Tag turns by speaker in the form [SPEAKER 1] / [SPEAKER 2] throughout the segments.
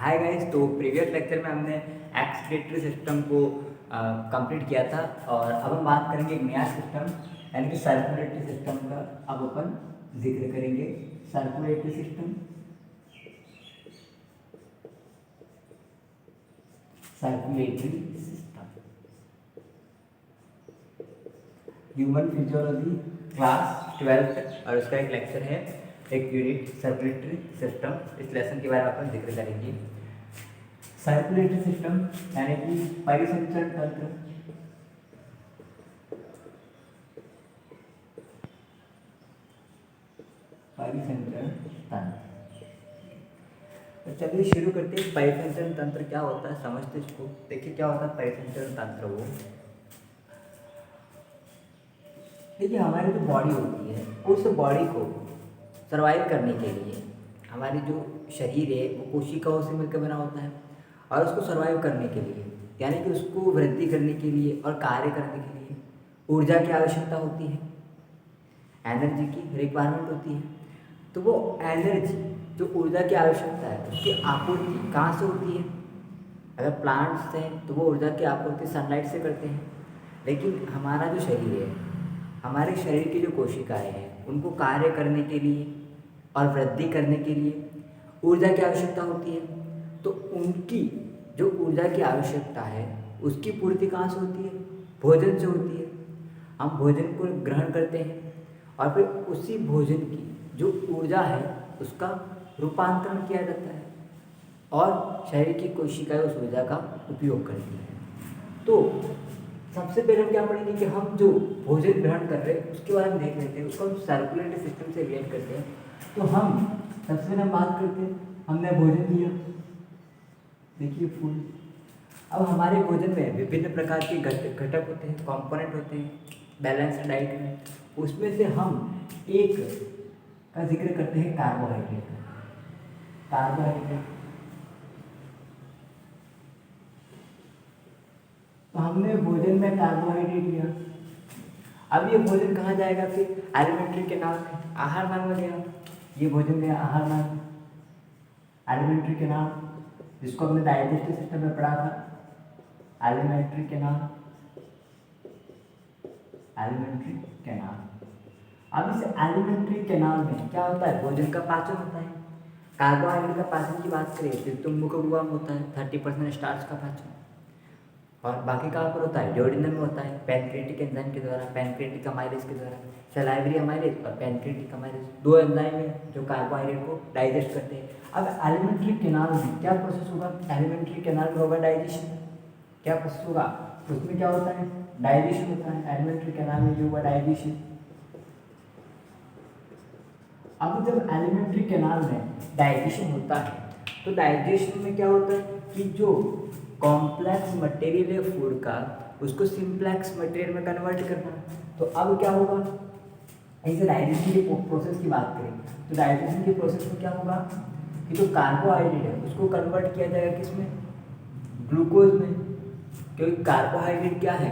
[SPEAKER 1] Hi guys. तो previous lecture में हमने एक्सक्रीटरी सिस्टम को कंप्लीट किया था और अब हम बात करेंगे एक नया सिस्टम यानी कि सर्कुलेटरी सिस्टम का। अब अपन जिक्र करेंगे circulatory system. Circulatory system human physiology class 12th और उसका एक लेक्चर है, एक यूनिट सर्कुलेटरी सिस्टम। इस लेसन के बारे में अपन जिक्र करेंगे। सर्कुलेटरी सिस्टम यानी कि परिसंचरण तंत्र। परिसंचरण तंत्र। तो चलिए शुरू करते हैं। परिसंचरण तंत्र क्या होता है समझते इसको। देखिए क्या होता है परिसंचरण तंत्र। वो देखिए हमारी जो बॉडी होती है उस बॉडी को सर्वाइव करने के लिए हमारी जो शरीर है वो कोशिकाओं से मिलकर बना होता है और उसको सर्वाइव करने के लिए यानी कि उसको वृद्धि करने के लिए और कार्य करने के लिए ऊर्जा की आवश्यकता होती है, एनर्जी की रिक्वायरमेंट होती है। तो वो एनर्जी जो ऊर्जा की आवश्यकता है उसकी आपूर्ति कहाँ से होती है। अगर प्लांट्स हैं तो वो ऊर्जा की आपूर्ति सनलाइट से करते हैं, लेकिन हमारा जो शरीर है, हमारे शरीर की जो कोशिकाएं हैं उनको कार्य करने के लिए और वृद्धि करने के लिए ऊर्जा की आवश्यकता होती है। तो उनकी जो ऊर्जा की आवश्यकता है उसकी पूर्ति कहाँ से होती है, भोजन से होती है। हम भोजन को ग्रहण करते हैं और फिर उसी भोजन की जो ऊर्जा है उसका रूपांतरण किया जाता है और शरीर की कोशिकाएं उस ऊर्जा का उपयोग करती हैं। तो सबसे पहले हम क्या पढ़ेंगे कि हम जो भोजन ग्रहण कर रहे हैं उसके बारे में देख लेते हैं, उसको हम सर्कुलेटरी सिस्टम से रिलेट करते हैं। तो हम सबसे पहले हम बात करते हैं, हमने भोजन लिया, देखिए फूड। अब हमारे भोजन में विभिन्न प्रकार के घटक होते हैं, कंपोनेंट होते हैं बैलेंस डाइट में। उसमें से हम एक का जिक्र करते हैं कार्बोहाइड्रेट। कार्बोहाइड्रेट तो हमने भोजन में कार्बोहाइड्रेट लिया। अब ये भोजन कहाँ जाएगा, फिर एलिमेंट्री कैनाल में, आहार नाल में गया। ये भोजन गया आहार नाल, एलिमेंट्री कैनाल, जिसको हमने डाइजेस्टिव सिस्टम में पढ़ा था। Alimentary canal, alimentary canal. अब इस एलिमेंट्री कैनाल में क्या होता है, भोजन का पाचन होता है। कार्बोहाइड्रेट का पाचन की बात करें तो मुख गुहा में होता है 30% स्टार्च का पाचन, और बाकी कहाँ पर होता है, ड्यूडेनम में होता है पैनक्रिएटिक एंजाइम के द्वारा, पैनक्रिएटिक अमाइलेज के द्वारा। सलाइवरी अमाइलेज और पैनक्रिएटिक अमाइलेज दो एंजाइम है जो कार्बोहाइड्रेट को डाइजेस्ट करते हैं। अब एलिमेंट्री कैनाल में क्या प्रोसेस होगा, एलिमेंट्री कैनाल में होगा डाइजेशन। क्या प्रोसेस होगा, उसमें क्या होता है, डाइजेशन होता है। एलिमेंट्री कैनाल में जो हुआ डाइजेशन। अब जब एलिमेंट्री कैनाल में डाइजेशन होता है तो डाइजेशन में क्या होता है कि जो कॉम्प्लेक्स मटेरियल है फूड का उसको सिंप्लेक्स मटेरियल में कन्वर्ट करना। तो अब क्या होगा, ऐसे डाइजेशन के प्रोसेस की बात करें तो डाइजेशन के प्रोसेस में क्या होगा कि जो कार्बोहाइड्रेट है उसको कन्वर्ट किया जाएगा किसमें, ग्लूकोज में। क्योंकि कार्बोहाइड्रेट क्या है,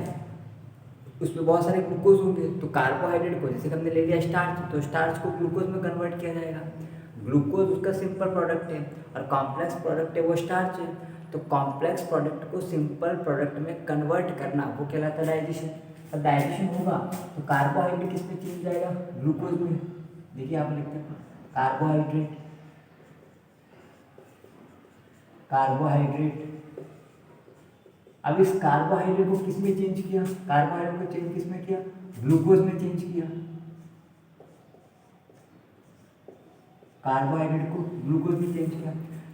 [SPEAKER 1] उसमें बहुत सारे ग्लूकोज होंगे। तो कार्बोहाइड्रेट को जैसे कि हमने ले लिया स्टार्च, तो स्टार्च को ग्लूकोज में कन्वर्ट किया जाएगा। ग्लूकोज उसका सिंपल प्रोडक्ट है और कॉम्प्लेक्स प्रोडक्ट है वो स्टार्च है। तो कॉम्प्लेक्स प्रोडक्ट को सिंपल प्रोडक्ट में कन्वर्ट करना वो कहलाता है डाइजेशन। अब डाइजेशन होगा तो कार्बोहाइड्रेट किस में चेंज जाएगा, ग्लूकोज में। देखिए आप लिखते हैं कार्बोहाइड्रेट, कार्बोहाइड्रेट। अब इस कार्बोहाइड्रेट को किस में चेंज किया, कार्बोहाइड्रेट को चेंज किस में किया, ग्लूकोज में चेंज किया। कार्बोहाइड्रेट को ग्लूकोज में चेंज किया,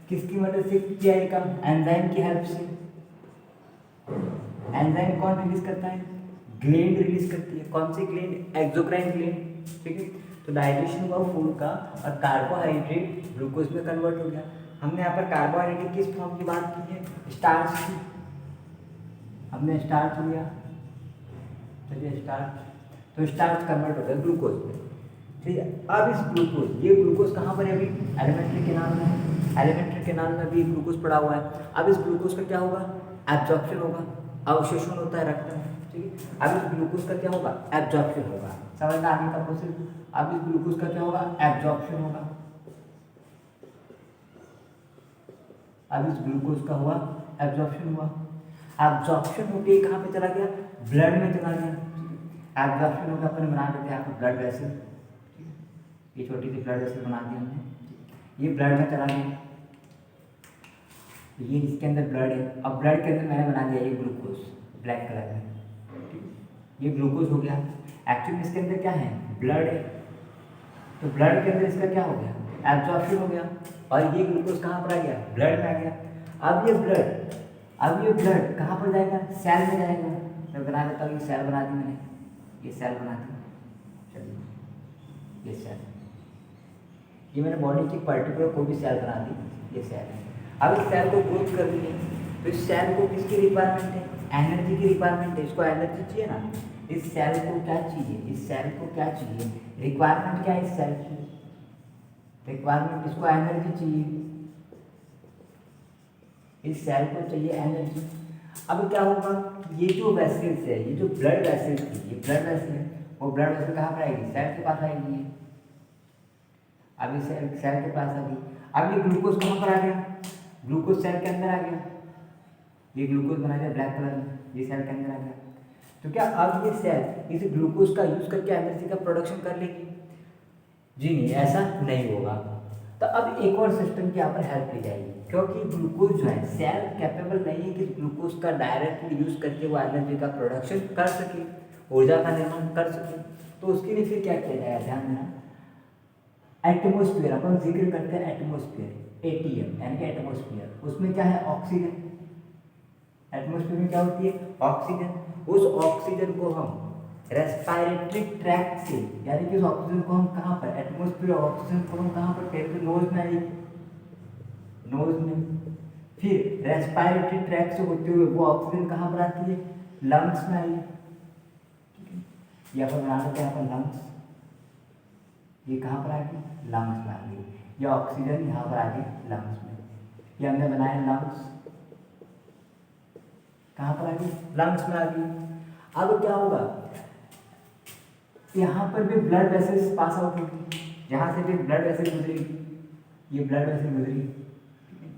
[SPEAKER 1] किसकी मदद से किया, एक एंजाइम की हेल्प से। एंजाइम कौन रिलीज करता है, ग्लैंड रिलीज करती है। कौन सी ग्लैंड, एक्सोक्राइन ग्लैंड। ठीक है, तो डाइजेशन हुआ फूड का और कार्बोहाइड्रेट ग्लूकोज में कन्वर्ट हो गया। हमने यहाँ पर कार्बोहाइड्रेट किस फॉर्म की बात की है, स्टार्च की। हमने स्टार्च लिया, चलिए स्टार्च, तो स्टार्च कन्वर्ट हो गया ग्लूकोज में। ठीक है, अब इस ग्लूकोज, ये ग्लूकोज कहाँ पर है अभी, एलिमेंट्री कैनाल में है। एलिमेंट्री कैनाल में भी ग्लूकोज पड़ा हुआ है। अब इस ग्लूकोज का क्या होगा, एब्जॉर्प्शन होगा, अवशोषण होता है रक्त में। ठीक है, अब इस ग्लूकोज का क्या होगा, एब्जॉर्प्शन होगा। समझ में आगे का प्रोसेस। अब इस ग्लूकोज का क्या होगा, एब्जॉर्प्शन होगा। अब इस ग्लूकोज का हुआ एब्जॉर्प्शन हुआ, एब्जॉर्प्शन होके कहाँ पे चला गया, ब्लड में चला गया। एब्जॉर्प्शन होकर अपन बना देते हैं यहाँ पर ब्लड वेसल, ये छोटी सी ब्लड वेसल बना दी हमने, ये ब्लड में चला गया, ये इसके अंदर ब्लड है। अब ब्लड के अंदर मैंने बना दिया ये ग्लूकोज ब्लैक कलर में, ये ग्लूकोज हो गया। एक्चुअली इसके अंदर क्या है, ब्लड है, तो ब्लड के अंदर इसका क्या हो गया, एब्जॉर्प्शन हो गया, और ये ग्लूकोज कहाँ पर आ गया, ब्लड में आ गया। अब ये ब्लड कहाँ पर जाएगा, सेल में जाएगा। मैं बना देता हूँ, ये सेल बना दी मैंने, ये सेल बना दी, चलिए ये सेल, ये मैंने बॉडी की पर्टिकुलर कोई भी सेल बना दी, ये सेल है। अब इस सेल को ग्रोथ करनी है, तो इस सेल को किसकी रिक्वायरमेंट है, एनर्जी की रिक्वायरमेंट है, इसको एनर्जी चाहिए ना। इस सेल को क्या चाहिए, इस सेल को क्या चाहिए, रिक्वायरमेंट क्या है इस सेल की, रिक्वायरमेंट, इसको एनर्जी चाहिए, इस सेल को चाहिए एनर्जी। अब क्या होगा, ये जो वेसल्स है, ये जो ब्लड वेसल्स थी, ये ब्लड वेसल है, वो ब्लड वेसल कहाँ पर आएगी, सेल के पास आएगी। अब ये सेल के पास आ गई। अब ये ग्लूकोज कहाँ पर आ गया, ग्लूकोज सेल के अंदर आ गया, ये ग्लूकोज बना दिया ब्लैक कलर में, ये सेल के अंदर आ गया। तो क्या अब ये सेल इस ग्लूकोज का यूज करके एनर्जी का प्रोडक्शन कर लेगी, जी नहीं, ऐसा नहीं होगा। तो अब एक और सिस्टम की यहाँ पर हेल्प ली जाएगी, क्योंकि ग्लूकोज जो है, सेल कैपेबल नहीं है कि ग्लूकोज का डायरेक्टली यूज करके वो एनर्जी का प्रोडक्शन कर सके, ऊर्जा का निर्माण कर सके। तो उसके लिए फिर क्या किया जाएगा, ध्यान देना, एटमोस्फियर, अपन जिक्र करते हैं एटमोस्फियर, एटीएम यानी कि एटमोस्फियर, उसमें क्या है, ऑक्सीजन। एटमोस्फियर में क्या होती है, ऑक्सीजन। उस ऑक्सीजन को हम रेस्पिरेटरी ट्रैक्ट से, यानी कि उस ऑक्सीजन को हम कहाँ पर, एटमोस्फियर ऑक्सीजन को हम कहाँ पर फेंकते, नोज में आएगी, नोज में। फिर रेस्पिरेटरी ट्रैक्ट से होते हुए वो ऑक्सीजन कहाँ पर आती है, लंग्स में आएगी। यहाँ पर बना लेते हैं, यहाँ पर लंग्स, ये कहाँ पर आ गई, लंग्स में आ गई। ये ऑक्सीजन यहाँ पर आ गई लंग्स में, ये हमने बनाया लंग्स, कहाँ पर आ गई, लंग्स में आ गई। अब क्या होगा, यहाँ पर भी ब्लड वेसल्स पास आउट होगी, यहाँ से भी ब्लड वेसल गुजरेगी, ये ब्लड वेसल गुजरी,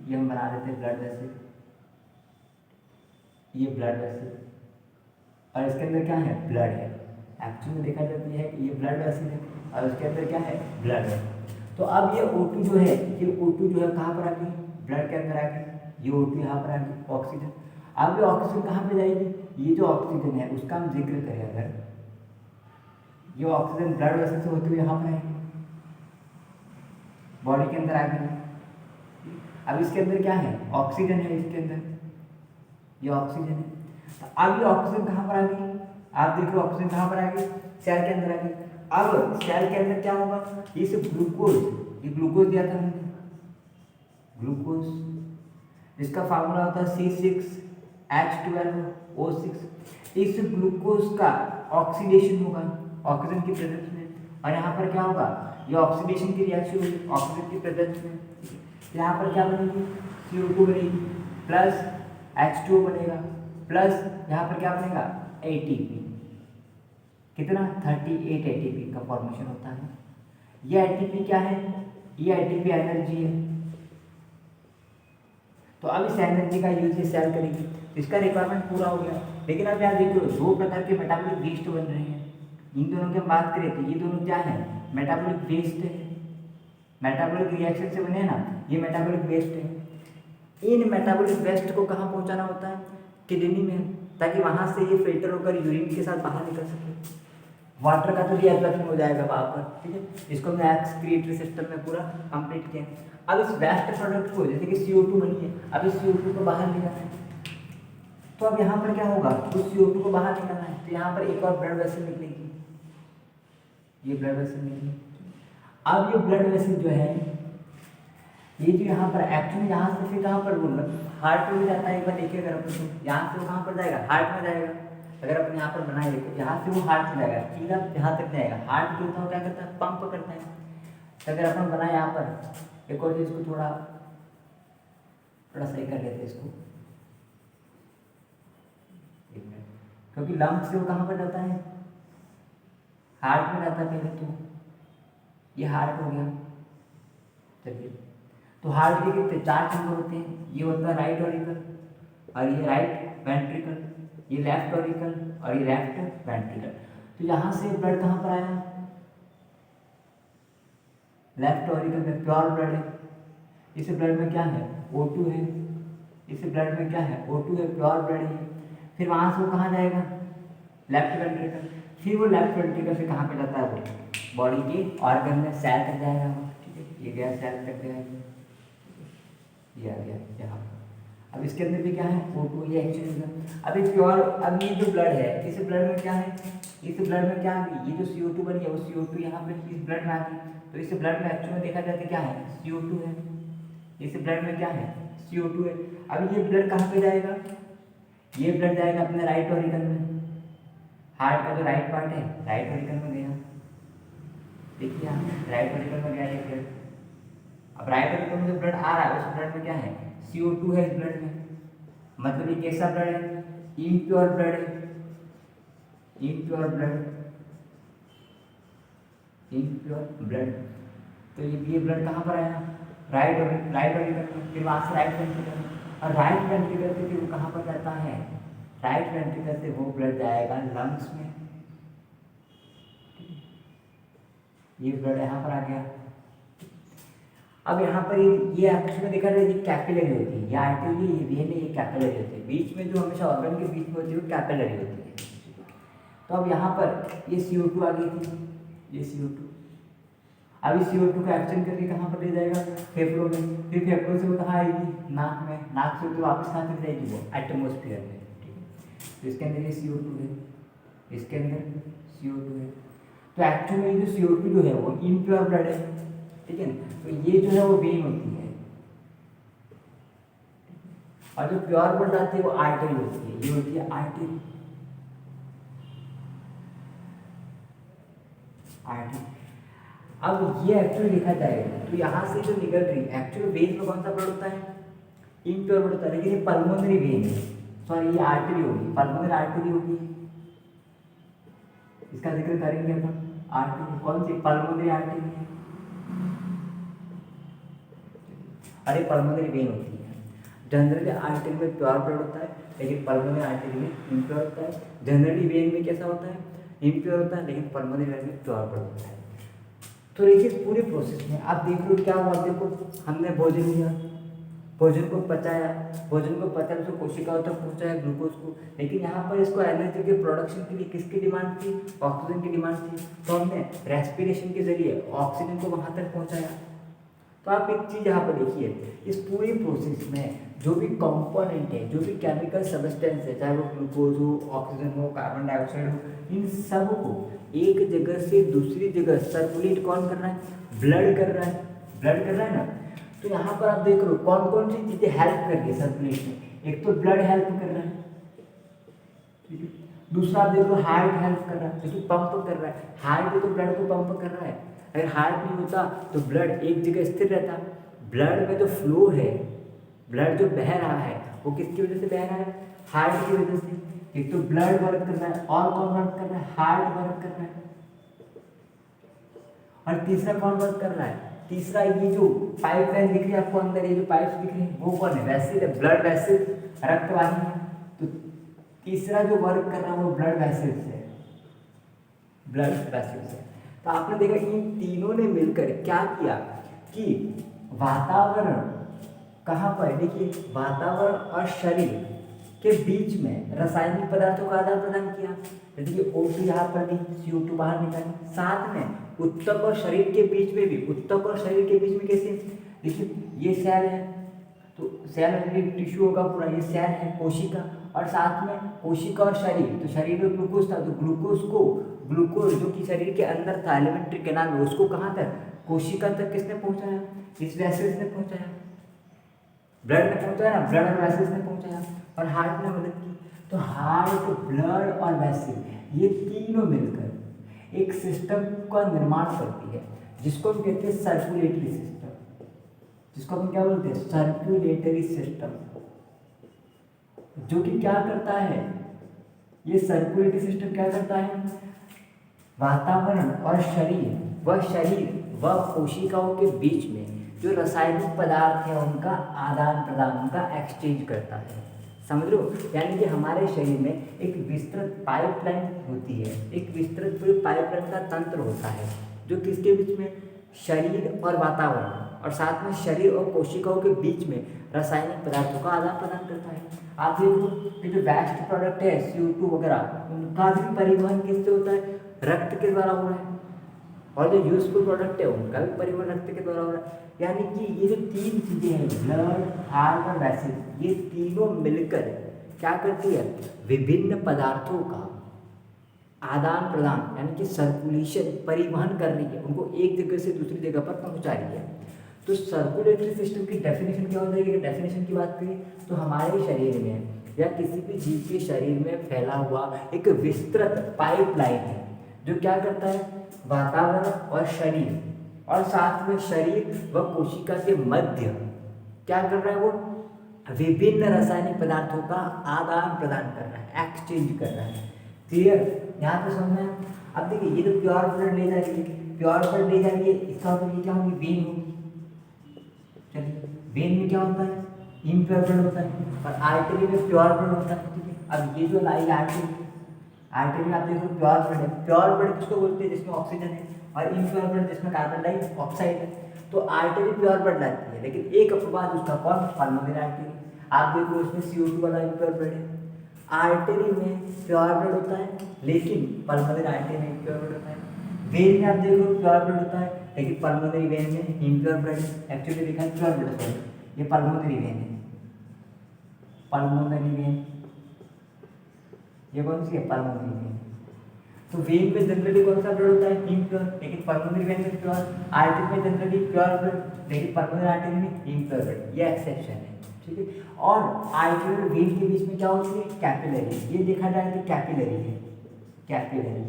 [SPEAKER 1] ये हम बना देते हैं ब्लड वेसल, ये ब्लड वेसल, और इसके अंदर क्या है, ब्लड है। एक्चुअली में देखा जाता है कि ये ब्लड वेसल है और उसके अंदर क्या है, ब्लड है। तो अब ये O2 जो है, ये O2 जो है कहाँ पर आ गई, ब्लड के अंदर आ गई, ये O2 यहाँ पर आ गई, ऑक्सीजन। अब ये ऑक्सीजन कहाँ पे जाएगी, ये जो ऑक्सीजन है उसका हम जिक्र करें अगर, ये ऑक्सीजन ब्लड वेसल से होते हुए यहाँ पर आएगी, बॉडी के अंदर आ गई। अब इसके अंदर क्या है, ऑक्सीजन है, इसके अंदर ये ऑक्सीजन है। तो अब ये ऑक्सीजन कहाँ पर आ गई, आप देख लो ऑक्सीजन कहाँ पर आ गई, सेल के अंदर आ गई। अब सेल के अंदर क्या होगा, इस ग्लूकोज, ये ग्लूकोज दिया था हमने, ग्लूकोज, इसका फार्मूला होता है C6H12O6। इस ग्लूकोज का ऑक्सीडेशन होगा ऑक्सीजन की प्रेजेंस में, और यहाँ पर क्या होगा, ये ऑक्सीडेशन की रिएक्शन होगी ऑक्सीजन की प्रेजेंस में। यहाँ पर क्या बनेगी, CO2 बनेगी, प्लस H2O बनेगा, प्लस यहाँ पर क्या बनेगा, ATP, कितना, 38 ATP का फॉर्मेशन होता है। ये ATP क्या है, ये ATP एनर्जी है। तो अब इस एनर्जी का यूज ये सेल करेगी, इसका रिक्वायरमेंट पूरा हो गया। लेकिन अब यहाँ देखो, दो प्रकार के मेटाबॉलिक वेस्ट बन रहे हैं, इन दोनों की हम बात करें तो ये दोनों क्या है, मेटाबॉलिक वेस्ट है, मेटाबॉलिक रिएक्शन से बने हैं ना, ये मेटाबॉलिक वेस्ट है। इन मेटाबॉलिक वेस्ट को कहाँ पहुँचाना होता है, किडनी में, ताकि वहाँ से ये फिल्टर होकर यूरिन के साथ बाहर निकल सके। वाटर का तो ये एब्जॉर्प्शन हो जाएगा वहाँ पर, ठीक है। इसको हमने एक्सक्रीटरी सिस्टम में पूरा कंप्लीट किया। अब इस वेस्ट प्रोडक्ट को, जैसे कि CO2 बनी है, अब इस CO2 को बाहर निकालना है, तो अब यहाँ पर क्या होगा, उस CO2 को बाहर निकालना है, तो यहाँ पर एक और ब्लड वेसल निकलेगी, ये ब्लड वेसल निकलेगी। अब ये ब्लड वेसल जो है, ये जो यहाँ पर एक्चुअली यहाँ से फिर कहाँ पर बोल रहा, हार्ट में जाता है। एक बार देखिए अगर अपन, यहाँ से वो कहाँ पर जाएगा, हार्ट में जाएगा। अगर अपन यहाँ पर बनाए देखो, यहाँ से वो हार्ट में जाएगा, सीधा यहाँ तक जाएगा। हार्ट जो होता है क्या करता है, पंप करता है। तो अगर अपन बनाए यहाँ पर एक और चीज़ को थोड़ा सही कर लेते हैं इसको, क्योंकि लंग्स से वो कहाँ पर जाता है, हार्ट में जाता है पहले। तो ये हार्ट हो गया, चलिए। तो हार्ट के कितने 4 चैम्बर होते हैं, ये होता है राइट ऑरिकल और ये राइट वेंट्रिकल, ये लेफ्ट ऑरिकल और ये लेफ्ट वेंट्रिकल। तो यहाँ से ब्लड कहाँ पर आया, लेफ्ट ऑरिकल में प्योर ब्लड है, इस ब्लड में क्या है O2 है, इस ब्लड में क्या है O2 है, प्योर ब्लड है। फिर वहाँ से वो कहाँ जाएगा, लेफ्ट वेंट्रिकल, फिर वो लेफ्ट वेंट्रिकल से कहाँ पे जाता है, वो बॉडी के ऑर्गन में सेल तक जाएगा वो, ठीक है, ये गया सेल तक गया, ये आ गया यहाँ। अब इसके अंदर भी क्या है O2, ये एक्चुअली अभी प्योर, अब ये जो ब्लड है इस ब्लड में क्या है, इस ब्लड में क्या है, ये जो CO2 बनी है वो CO2 यहाँ पे इस ब्लड में आ गई। तो इस ब्लड में एक्चुअली में देखा जाए तो क्या है CO2 है, इस ब्लड में क्या है CO2 है। अब ये ब्लड कहाँ पे जाएगा, ये ब्लड जाएगा अपने राइट ऑरिकल में, हार्ट का जो राइट पार्ट है राइट ऑरिकल में गया, देखिए यहाँ राइट ऑरिकल में गया ये ब्लड। अब राइट ऑरिकल में जो ब्लड आ रहा है उस ब्लड में क्या है CO2 है इस ब्लड में, मतलब ये कैसा ब्लड है, इम्प्योर ब्लड है, इम्प्योर ब्लड, इम्प्योर ब्लड। तो ये ब्लड कहाँ पर आया, राइट ऑरिकल में, फिर वहाँ से राइट वेंट्रिकल, और राइट वेंट्रिकल से फिर वो कहाँ पर जाता है, राइट वेंट्रिकल से वो ब्लड जाएगा लंग्स में, ये ब्लड यहाँ पर आ गया। अब यहाँ पर ये एक्चुअली में देखा जाए ये कैपिलरी होती है, ये आर्टरी, ये वेन है, ये कैपिलरी होती है, बीच में जो हमेशा ऑर्गन के बीच में होती है वो कैपिलरी होती है। तो अब यहाँ पर ये CO2 आ गई थी, ये CO2, अब इस CO2 का एक्शन करके कहाँ पर ले जाएगा, फेफड़ों में, फिर फेफड़ों से वो कहाँ आएगी, नाक में, नाक से तो वापस कहाँ चली जाएगी वो एटमोस्फियर में, ठीक है। तो इसके अंदर ये CO2 है, इसके अंदर CO2 है। तो एक्चुअली में जो CO2 जो है वो इम्प्योर ब्लड है, ठीक है ना। तो ये जो है वो वेन होती है, और जो प्योर ब्लड आती है वो आर्टरी होती है, ये होती है आर्टरी, आर्टरी। अब ये एक्चुअली देखा जाएगा तो यहाँ से जो निकल रही एक्चुअली वेन में कौन सा ब्लड होता है, इम्प्योर ब्लड होता है, लेकिन ये पल्मोनरी वेन है, सॉरी ये आर्टरी होगी, पल्मोनरी आर्टरी होगी, इसका जिक्र करेंगे अपन। आर्टरी कौन सी, पल्मोनरी आर्टरी है, अरे पल्मोनरी वेन होती है। जनरली आर्टरी में प्योर ब्लड होता है, लेकिन पल्मोनरी आर्टरी में इम्प्योर होता है। जनरली वेन में कैसा होता है, इम्प्योर होता है, लेकिन पल्मोनरी वेन में प्योर ब्लड होता है। तो देखिए पूरे प्रोसेस में आप देख लो क्या हुआ, देखो हमने भोजन लिया, भोजन को पचाया, भोजन को पचा उसको कोशिकाओं तक पहुंचाया ग्लूकोज को, लेकिन यहाँ पर इसको एनर्जी के प्रोडक्शन के लिए किसकी डिमांड थी, ऑक्सीजन की डिमांड थी। तो हमने रेस्पिरेशन के जरिए ऑक्सीजन को वहाँ तक पहुँचाया। तो आप एक चीज़ यहाँ पर देखिए, इस पूरी प्रोसेस में जो भी कंपोनेंट है, जो भी केमिकल सब्सटेंस है, चाहे वो ग्लूकोज हो, ऑक्सीजन हो, कार्बन डाइऑक्साइड हो, इन सब को एक जगह से दूसरी जगह सर्कुलेट कौन कर रहा है, ब्लड कर रहा है, ब्लड कर रहा है ना। तो यहाँ पर आप देख लो कौन कौन सी चीज़ें हेल्प कर रही है सर्कुलेट में, एक तो ब्लड हेल्प कर रहा है, ठीक है। दूसरा आप देख लो हार्ट हेल्प कर रहा है, क्योंकि पंप कर रहा है, हार्ट तो ब्लड को पंप कर रहा है। अगर हार्ट नहीं होता तो ब्लड एक जगह स्थिर रहता। ब्लड में जो फ्लो है, ब्लड जो बह रहा है वो किसकी वजह से बह रहा है, हार्ट की वजह से। एक तो ब्लड वर्क कर रहा है, और कौन वर्क कर रहा है, हार्ट वर्क कर रहा है, और तीसरा कौन वर्क कर रहा है, तीसरा ये जो पाइपलाइन दिख रही है आपको अंदर, ये जो पाइप्स दिख रही है वो कौन है, वेसल है, ब्लड वेसल, रक्तवाहिनी है। तो तीसरा जो वर्क कर रहा है वो ब्लड वेसल्स है, ब्लड वेसल्स है। तो आपने देखा इन तीनों ने मिलकर क्या किया कि वातावरण कहाँ पर, देखिए वातावरण और शरीर के बीच में रासायनिक पदार्थों का आदान प्रदान किया। जैसे कि O2 यहाँ पर दी, CO2 बाहर निकाली, साथ में उत्तक और शरीर के बीच में भी, उत्तक और शरीर के बीच में कैसे, देखिए ये सेल है, तो सेल टिश्यू होगा पूरा, ये सेल है कोशिका, और साथ में कोशिका और शरीर, तो शरीर में ग्लूकोज था, तो ग्लूकोज जो कि शरीर के अंदर था एलिमेंट्री कैनाल में, उसको कहाँ तक, कोशिका तक किसने पहुँचाया, इस वेसल्स ने पहुँचाया, ब्लड ने पहुँचाया ना, ब्लड और वेसल्स ने पहुँचाया, और हार्ट ने मदद की। तो हार्ट, ब्लड और वेसल ये तीनों मिलकर एक सिस्टम का निर्माण करती है, जिसको हम कहते हैं सर्कुलेटरी सिस्टम, जिसको हम क्या बोलते हैं, सर्कुलेटरी सिस्टम। जो कि क्या करता है, ये सर्कुलेटरी सिस्टम क्या करता है, वातावरण और शरीर व कोशिकाओं के बीच में जो रासायनिक पदार्थ है उनका आदान प्रदान, उनका एक्सचेंज करता है। समझ लो, यानी कि हमारे शरीर में एक विस्तृत पाइपलाइन होती है, एक विस्तृत पूरी पाइपलाइन का तंत्र होता है जो किसके बीच में, शरीर और वातावरण और साथ में शरीर और कोशिकाओं के बीच में रासायनिक पदार्थों का आदान प्रदान करता है। आप देखो ये जो वेस्ट प्रोडक्ट है CO2 वगैरह, उनका भी परिवहन किससे होता है, रक्त के द्वारा हो रहा है। और जो यूजफुल प्रोडक्ट है उनका भी परिवहन रक्त के द्वारा हो रहा है। यानी कि ये जो तीन चीज़ें हैं, ब्लड, हार्ट और वेसिल, ये तीनों मिलकर क्या करती है, विभिन्न पदार्थों का आदान प्रदान यानी कि सर्कुलेशन, परिवहन कर रही है, उनको एक जगह से दूसरी जगह पर पहुंचा रही है। तो सर्कुलेटरी सिस्टम की डेफिनेशन क्या हो जाएगी, डेफिनेशन की बात करें तो हमारे शरीर में या किसी भी जीव के शरीर में फैला हुआ एक विस्तृत पाइपलाइन है जो क्या करता है, वातावरण और शरीर और साथ में शरीर व कोशिका के मध्य क्या कर रहा है, वो विभिन्न रासायनिक पदार्थों का आदान प्रदान कर रहा है, एक्सचेंज कर रहा है। क्लियर, यहाँ पे समझना है। अब देखिए ये तो प्योर ब्लड ले जा रही है, प्योर ब्लड ले जा रही है, इसका मतलब ये क्या होगी, वेन होगी। चलिए वेन में क्या होता है, इम्प्योर ब्लड होता है और आर्टरी में प्योर ब्लड होता है। ठीक है, अब ये जो लाई आर्टरी, आर्टरी में आप देखो प्योर ब्लड है। प्योर ब्लड किसको बोलते हैं, जिसमें ऑक्सीजन है, और इम्प्योर ब्लड जिसमें कार्बन डाइऑक्साइड है। तो आर्टरी प्योर ब्लड लाती है, लेकिन एक अपवाद उसका कौन, पल्मोनरी आर्टरी। आप देखो उसमें CO2 वाला इम्प्योर ब्लड है। आर्टरी में प्योर ब्लड होता है लेकिन पल्मोनरी आर्टरी में इम्प्योर ब्लड होता है। वेन में आप देखो प्योर ब्लड होता है लेकिन पल्मोनरी वेन में इम्प्योर ब्लड है। एक्चुअली देखा है प्योर ब्लड, सॉरी ये पल्मोनरी वेन है, पल्मोनरी वेन, ये कौन सी है, पल्मोनरी वेन। तो वेन में जनरली कौन सा ब्लड होता है, इम्प्योर, लेकिन पल्मोनरी वेन में प्योर। आर्टरी में जनरली प्योर ब्लड लेकिन पल्मोनरी आर्टरी में इम्प्योर ब्लड, ये एक्सेप्शन है। ठीक है, और आर्टरी और वेन के बीच में क्या होती है, कैपिलरी। ये देखा जाए तो कैपिलरी है, कैपिलरी,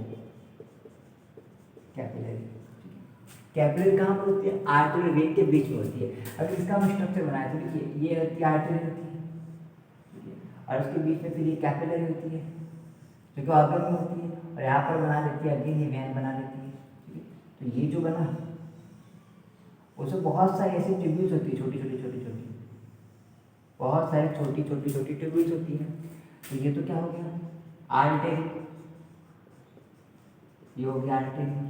[SPEAKER 1] कैपिलरी। कैपिलरी कहाँ पर होती है, आर्टरी और वेन के बीच में होती है। अगर इसका हम स्ट्रक्चर बनाए तो देखिए ये होती है आर्टरी होती है और उसके बीच में फिर ये कैपिलरी होती है जो कि ऑर्गन में होती है, और यहाँ पर बना देती है अगेन ये वेन बना देती है। ठीक है, तो ये जो बना उसमें बहुत सारी ऐसी ट्यूब्यूल्स होती है, छोटी छोटी छोटी छोटी, बहुत सारी छोटी छोटी छोटी ट्यूब्यूल्स होती है। तो ये तो क्या हो गया, आर्टरी, ये हो गया आर्टरी।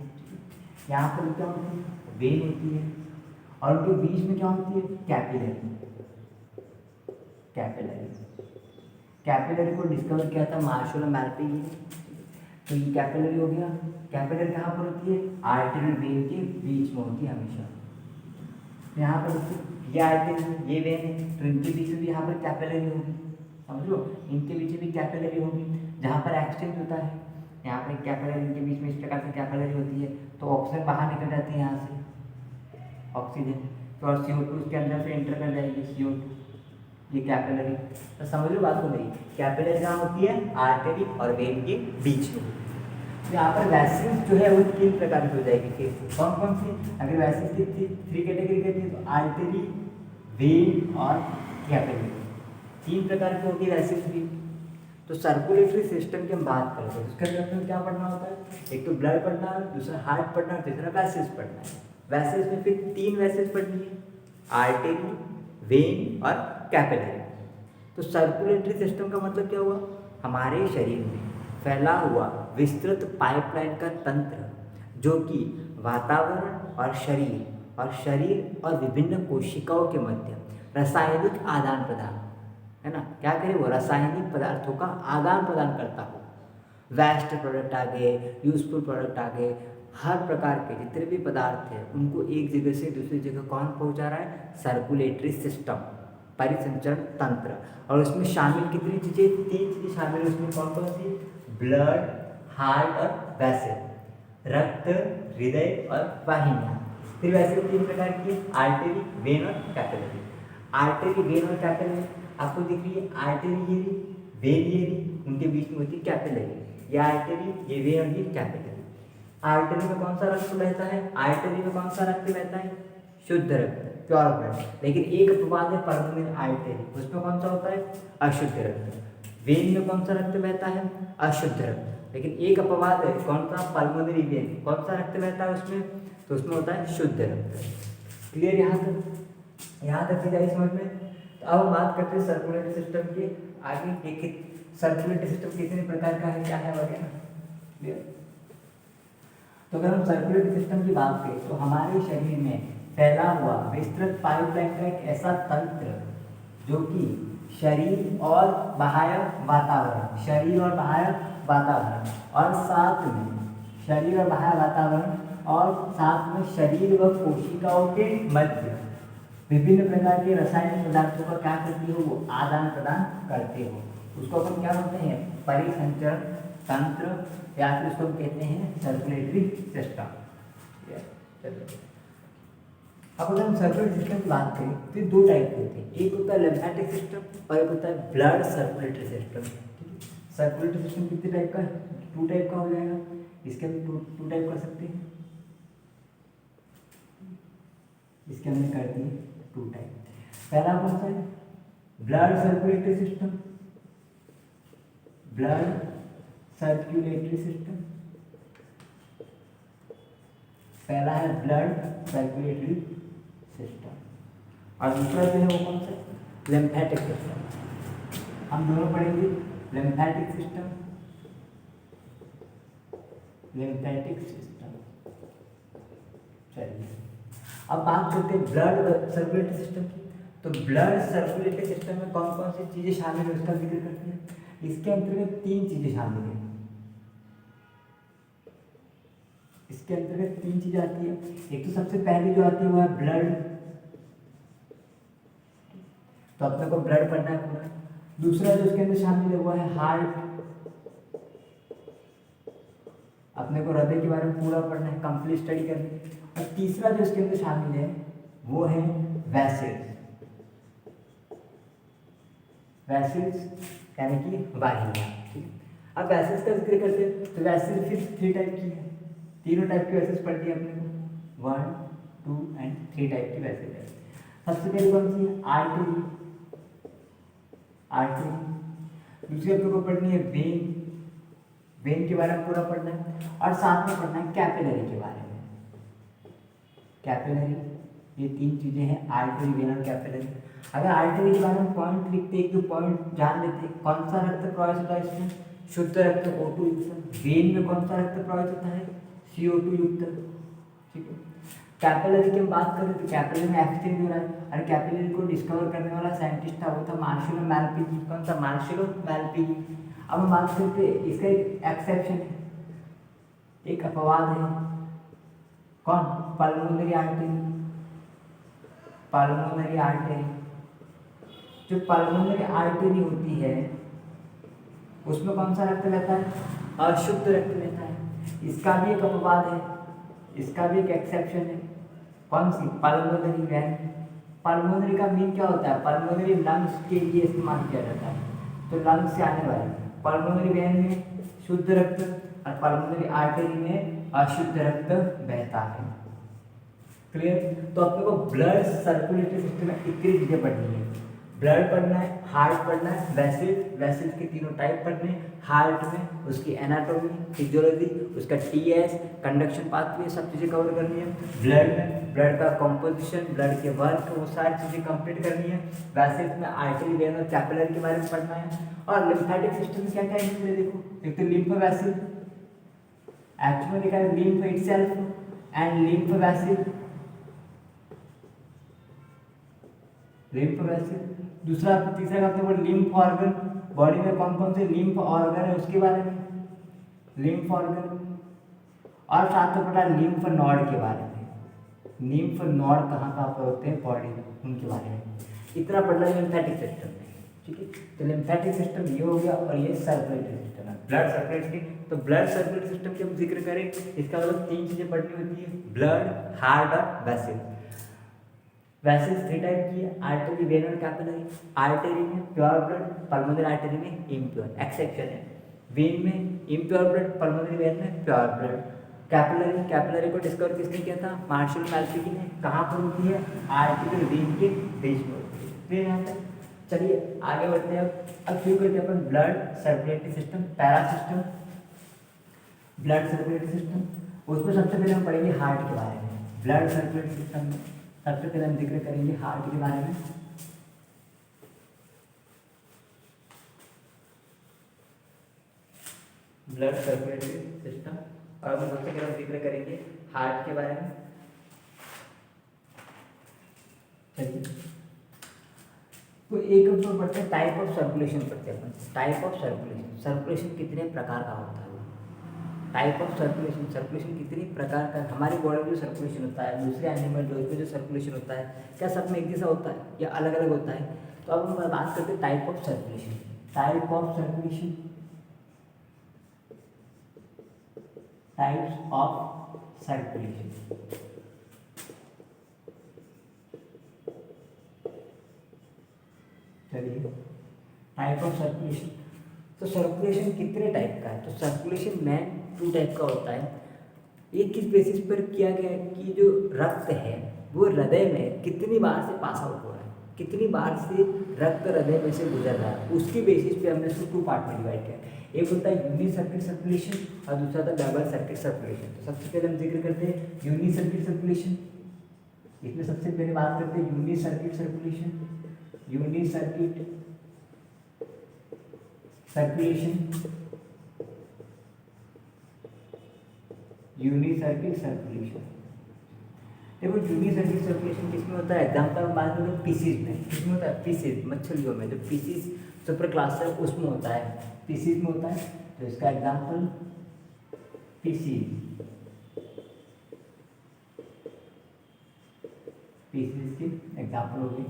[SPEAKER 1] यहाँ पर क्या होती है, वेन होती है और उनके बीच में क्या होती है, कैपिलरी। कैपिलरी, कैपिलरी को डिस्कवर किया था मार्शल और मैल्पी ने। तो ये कैपिलरी हो गया। कैपिलरी कहाँ पर होती है, आर्टरी वेन के बीच में होती है हमेशा। यहाँ पर देखिए ये आर्टरी ये वेन है, तो इनके बीच में भी यहाँ पर कैपिलरी होगी। समझ लो, इनके बीच में भी कैपिलरी होगी जहाँ पर एक्सचेंज होता है। यहाँ पर कैपिलरी, इनके बीच में इस प्रकार से कैपिलरी होती है, तो ऑक्सीजन बाहर निकल जाती है यहाँ से, ऑक्सीजन, तो और CO2 उसके अंदर से एंटर कर जाएगी, CO2, ये कैपिलरी। तो समझ लो बात को मेरी, कैपिलरी कहाँ होती है, आर्टरी और वेन के बीच में। तो यहाँ पर वैसेल्स जो है वो 3 प्रकार की हो जाएगी। फिर कौन कौन सी, अगर वैसेल्स की 3 कैटेगरी कहती है तो आर्टरी, वेन और कैपिलरी, 3 प्रकार की होती है वैसेल्स भी। तो सर्कुलेटरी सिस्टम की हम बात करते हैं, उसके अंदर में क्या पढ़ना होता है, एक तो ब्लड पढ़ना है, दूसरा हार्ट पढ़ना है, तीसरा वैसेल्स पढ़ना है। वैसेल्स में फिर 3 वैसेल्स पढ़नी है, आर्टरी, वेन और कैपिलरी। तो सर्कुलेटरी सिस्टम का मतलब क्या हुआ, हमारे शरीर में फैला हुआ विस्तृत पाइपलाइन का तंत्र जो कि वातावरण और शरीर और विभिन्न कोशिकाओं के मध्य रासायनिक आदान प्रदान, है ना, क्या करे वो, रासायनिक पदार्थों का आदान प्रदान करता हो। वेस्ट प्रोडक्ट आ गए, यूजफुल प्रोडक्ट आ गए, हर प्रकार के जितने भी पदार्थ हैं उनको एक जगह से दूसरी जगह कौन पहुंचा रहा है, सर्कुलेटरी सिस्टम, परिसंचरण तंत्र। और उसमें शामिल कितनी चीज़ें, 3 चीज़ें शामिल है उसमें। कौन कौन सी, ब्लड, हार्ट और वैसेल, रक्त, हृदय और वाहिनियाँ। फिर वैसे 3 प्रकार की, आर्टरी, वेन और कैपिलरी। आर्टरी, वेन और कैपिलरी आपको दिख रही है, आर्टरी ये रही, वेन ये रही, उनके बीच में होती है कैपिलरी। ये आर्टरी, ये वेन और ये कैपिलरी। आर्टरी में कौन सा रक्त बहता है, आर्टरी में कौन सा रक्त बहता है, शुद्ध रक्त, प्योर ब्लड। लेकिन एक अपवाद है पल्मोनरी आर्टरी, उसमें कौन सा होता है, अशुद्ध रक्त। वेन में कौन सा रक्त बहता है, अशुद्ध रक्त। लेकिन एक अपवाद है, कौन सा, पल्मोनरी वेन, कौन सा रक्त बहता है उसमें, तो उसमें होता है शुद्ध रक्त। क्लियर यहाँ तक की जाए समझ में। तो अब हम बात करते हैं सर्कुलेटरी सिस्टम के आगे कि सर्कुलेटरी सिस्टम कितने प्रकार का है, क्या है वगैरह। क्लियर। तो अगर हम सर्कुलेटरी सिस्टम की बात करें तो हमारे शरीर में फैला हुआ विस्तृत पाइपलाइन का एक ऐसा तंत्र जो कि शरीर और बाह्य वातावरण और साथ में शरीर और बाह्य वातावरण और साथ में शरीर व कोशिकाओं के मध्य विभिन्न प्रकार के रासायनिक पदार्थों का क्या करती हो, वो आदान प्रदान करते हो। उसको अपन क्या बोलते हैं, परिसंचरण तंत्र, या फिर उसको हम कहते हैं सर्कुलेटरी सिस्टम। अब अगर हम सर्कुलेटरी सिस्टम की बात करें तो दो टाइप के होते हैं, एक होता है लिम्फेटिक सिस्टम और एक होता है blood circulatory system. Circulatory system कितने टाइप का है, टू टाइप का हो जाएगा। इसके हम टू टाइप कर सकते हैं, इसके हमने कर दिए टू टाइप। पहला कौन सा है, blood circulatory system. Blood circulatory system पहला है ब्लड सर्कुलेटरी सिस्टम, और दूसरा जो है वो कौन सा, लिम्फेटिक सिस्टम। हम दोनों पढ़ेंगे, लिम्फेटिक सिस्टम, लिम्फेटिक सिस्टम। चलिए अब बात करते हैं ब्लड सर्कुलेटरी सिस्टम की। तो ब्लड सर्कुलेटरी सिस्टम में कौन कौन सी चीज़ें शामिल है उसका जिक्र करते हैं। इसके अंतर्गत तीन चीज़ें शामिल हैं, इसके अंतर्गत तीन चीज़ें आती है। एक तो सबसे पहली जो आती है वो है ब्लड, तो अपने को ब्लड पढ़ना है पूरा। दूसरा जो इसके अंदर शामिल है वो है हार्ट, अपने को हृदय के बारे में पूरा पढ़ना है, कंप्लीट स्टडी करनी है। और तीसरा जो इसके अंदर शामिल है वो है वैसल्स, वैसल्स यानी कि वाहिनियाँ। अब वैसल्स का जिक्र करते हैं तो वैसल फिर थ्री टाइप की है, तीनों टाइप की वैसल्स पढ़ती है अपने को, 1, 2 एंड 3 टाइप की वैसल है। सबसे पहले कौन सी है, आर्टरी, आर्टरी। दूसरी अपने को पढ़नी है वेन, वेन के बारे में पूरा पढ़ना है। और साथ में पढ़ना है कैपिलरी के बारे में, कैपिलरी। ये तीन चीज़ें हैं, आर्टरी, वेन और कैपिलरी। अगर आर्टरी के बारे में पॉइंट लिखते एक दो पॉइंट जान लेते, कौन सा रक्त प्रवाहित होता है इसमें, शुद्ध रक्त O2 युक्त। वेन में कौन सा रक्त प्रवाहित होता है, CO2 युक्त। ठीक है। कैपिलरी की हम बात करें तो कैपिलरी में एक्सचेंज हो रहा है, और कैपिलरी को डिस्कवर करने वाला साइंटिस्ट था वो था मार्शेलो मैलपीजी। कौन सा, मार्शेलो मैलपीजी। अब हम बात करते हैं, इसका एक एक्सेप्शन है, एक अपवाद है, कौन, पल्मोनरी आर्टरी, पल्मोनरी आर्टरी। जो पल्मोनरी आर्टरी होती है उसमें कौन सा रक्त रहता है, अशुद्ध रक्त रहता है। इसका भी एक अपवाद है, इसका भी एक एक्सेप्शन है, कौन सी, पल्मोनरी वेन। पल्मोनरी का मीन क्या होता है, पल्मोनरी लंग्स के लिए इस्तेमाल किया जाता है, तो लंग्स से आने वाले। पल्मोनरी वेन में शुद्ध रक्त और पल्मोनरी आर्टरी में अशुद्ध रक्त बहता है। क्लियर। तो अपने को ब्लड सर्कुलेटरी सिस्टम में इतनी चीज़ें पढ़नी है, ब्लड पढ़ना है, हार्ट पढ़ना है, वैसेल्स के तीनों टाइप पढ़ने हैं। हार्ट में उसकी एनाटॉमी, फिजियोलॉजी, उसका TS, कंडक्शन पाथवे, सब चीज़ें कवर करनी है। ब्लड में ब्लड का कॉम्पोजिशन, ब्लड के वर्क, वो सारी चीज़ें कंप्लीट करनी है। वैसेल्स में आर्टरी, वेन और कैपिलरी के बारे में पढ़ना है। और लिम्फेटिक सिस्टम में क्या क्या है देखो, एक तो लिम्फ वैसल, एक्चुअली लिखा है lymph itself and lymph vessel, lymph vessel. दूसरा तीसरा का तो लिम्फ ऑर्गन, बॉडी में कौन कौन से लिम्फ ऑर्गन है उसके बारे में, लिम्फ ऑर्गन। और साथ में पढ़ा लिम्फ नोड के बारे में, लिम्फ नोड कहाँ कहाँ पर होते हैं बॉडी में, उनके बारे में इतना पढ़ना है लिम्फेटिक सिस्टम में। ठीक है। तो लिम्फेटिक सिस्टम ये हो गया, और ये सर्कुलेटरी सिस्टम है, ब्लड सर्कुलेटरी। तो ब्लड सर्कुलेटरी सिस्टम की हम जिक्र करें, इसका मतलब तीन चीज़ें पढ़नी होती है, ब्लड, हार्ट और वैसल। वैसेल्स थ्री टाइप की है, आर्टरी, वेन और कैपिलरी। आर्टरी में प्योर ब्लड, पल्मोनरी आर्टरी में इम्प्योर, एक्सेप्शन है। वेन में इम्प्योर ब्लड, पल्मोनरी वेन में प्योर ब्लड। कैपिलरी, कैपिलरी को डिस्कवर किसने किया था, मार्शल मैलपीजी ने। कहाँ पर होती है, आर्टरी और वेन के बीच में होती है। फिर यहाँ तक चलिए आगे बढ़ते हैं। अब शुरू करते हैं अपन ब्लड सर्कुलेटरी सिस्टम, पैरा सिस्टम, ब्लड सर्कुलेटरी सिस्टम। उसमें सबसे पहले हम पढ़ेंगे हार्ट के बारे में। ब्लड सर्कुलेटरी सिस्टम में सबसे पहले हम जिक्र करेंगे हार्ट के बारे में। Blood circulatory system. और हम सबसे पहले हम जिक्र करेंगे हार्ट के बारे में। चलिए, तो एक ऊपर पढ़ते हैं टाइप ऑफ सर्कुलेशन पढ़ते हैं अपन। टाइप ऑफ सर्कुलेशन, सर्कुलेशन कितने प्रकार का होता है। टाइप ऑफ सर्कुलेशन, सर्कुलेशन कितनी प्रकार का, हमारी बॉडी में जो सर्कुलेशन होता है, दूसरे एनिमल जो उसमें जो सर्कुलेशन होता है, क्या सब में एक जैसा होता है या अलग अलग होता है। तो अब हम बात करते हैं type of circulation. Type of circulation, types of circulation. चलिए, टाइप ऑफ सर्कुलेशन, तो सर्कुलेशन कितने टाइप का है। तो सर्कुलेशन में 2 टाइप का होता है। एक किस बेसिस पर किया गया है कि जो रक्त है वो हृदय में कितनी बार से पास आउट हो रहा है, कितनी बार से रक्त हृदय में से गुजर रहा है, उसकी बेसिस पे हमने इसको 2 पार्ट में डिवाइड किया। एक होता है यूनि सर्किट सर्कुलेशन और दूसरा होता है डबल सर्किट सर्कुलेशन। तो सबसे पहले हम जिक्र करते हैं यूनि सर्किट सर्कुलेशन। इसमें सबसे पहले बात करते हैं unicircuit circulation. Unicircuit circulation, unicircuit circulation. देखो यूनि सर्किट सर्कुलेशन किसमें होता है, एग्जाम्पल हम बात करें पीसीज में। किसमें होता है, पीसीज, मछलियों में जो पीसीज सुपर क्लास है उसमें होता है, पीसीज में होता है। तो इसका एग्जाम्पल पीसीज, पीसीज की एग्जाम्पल होगी।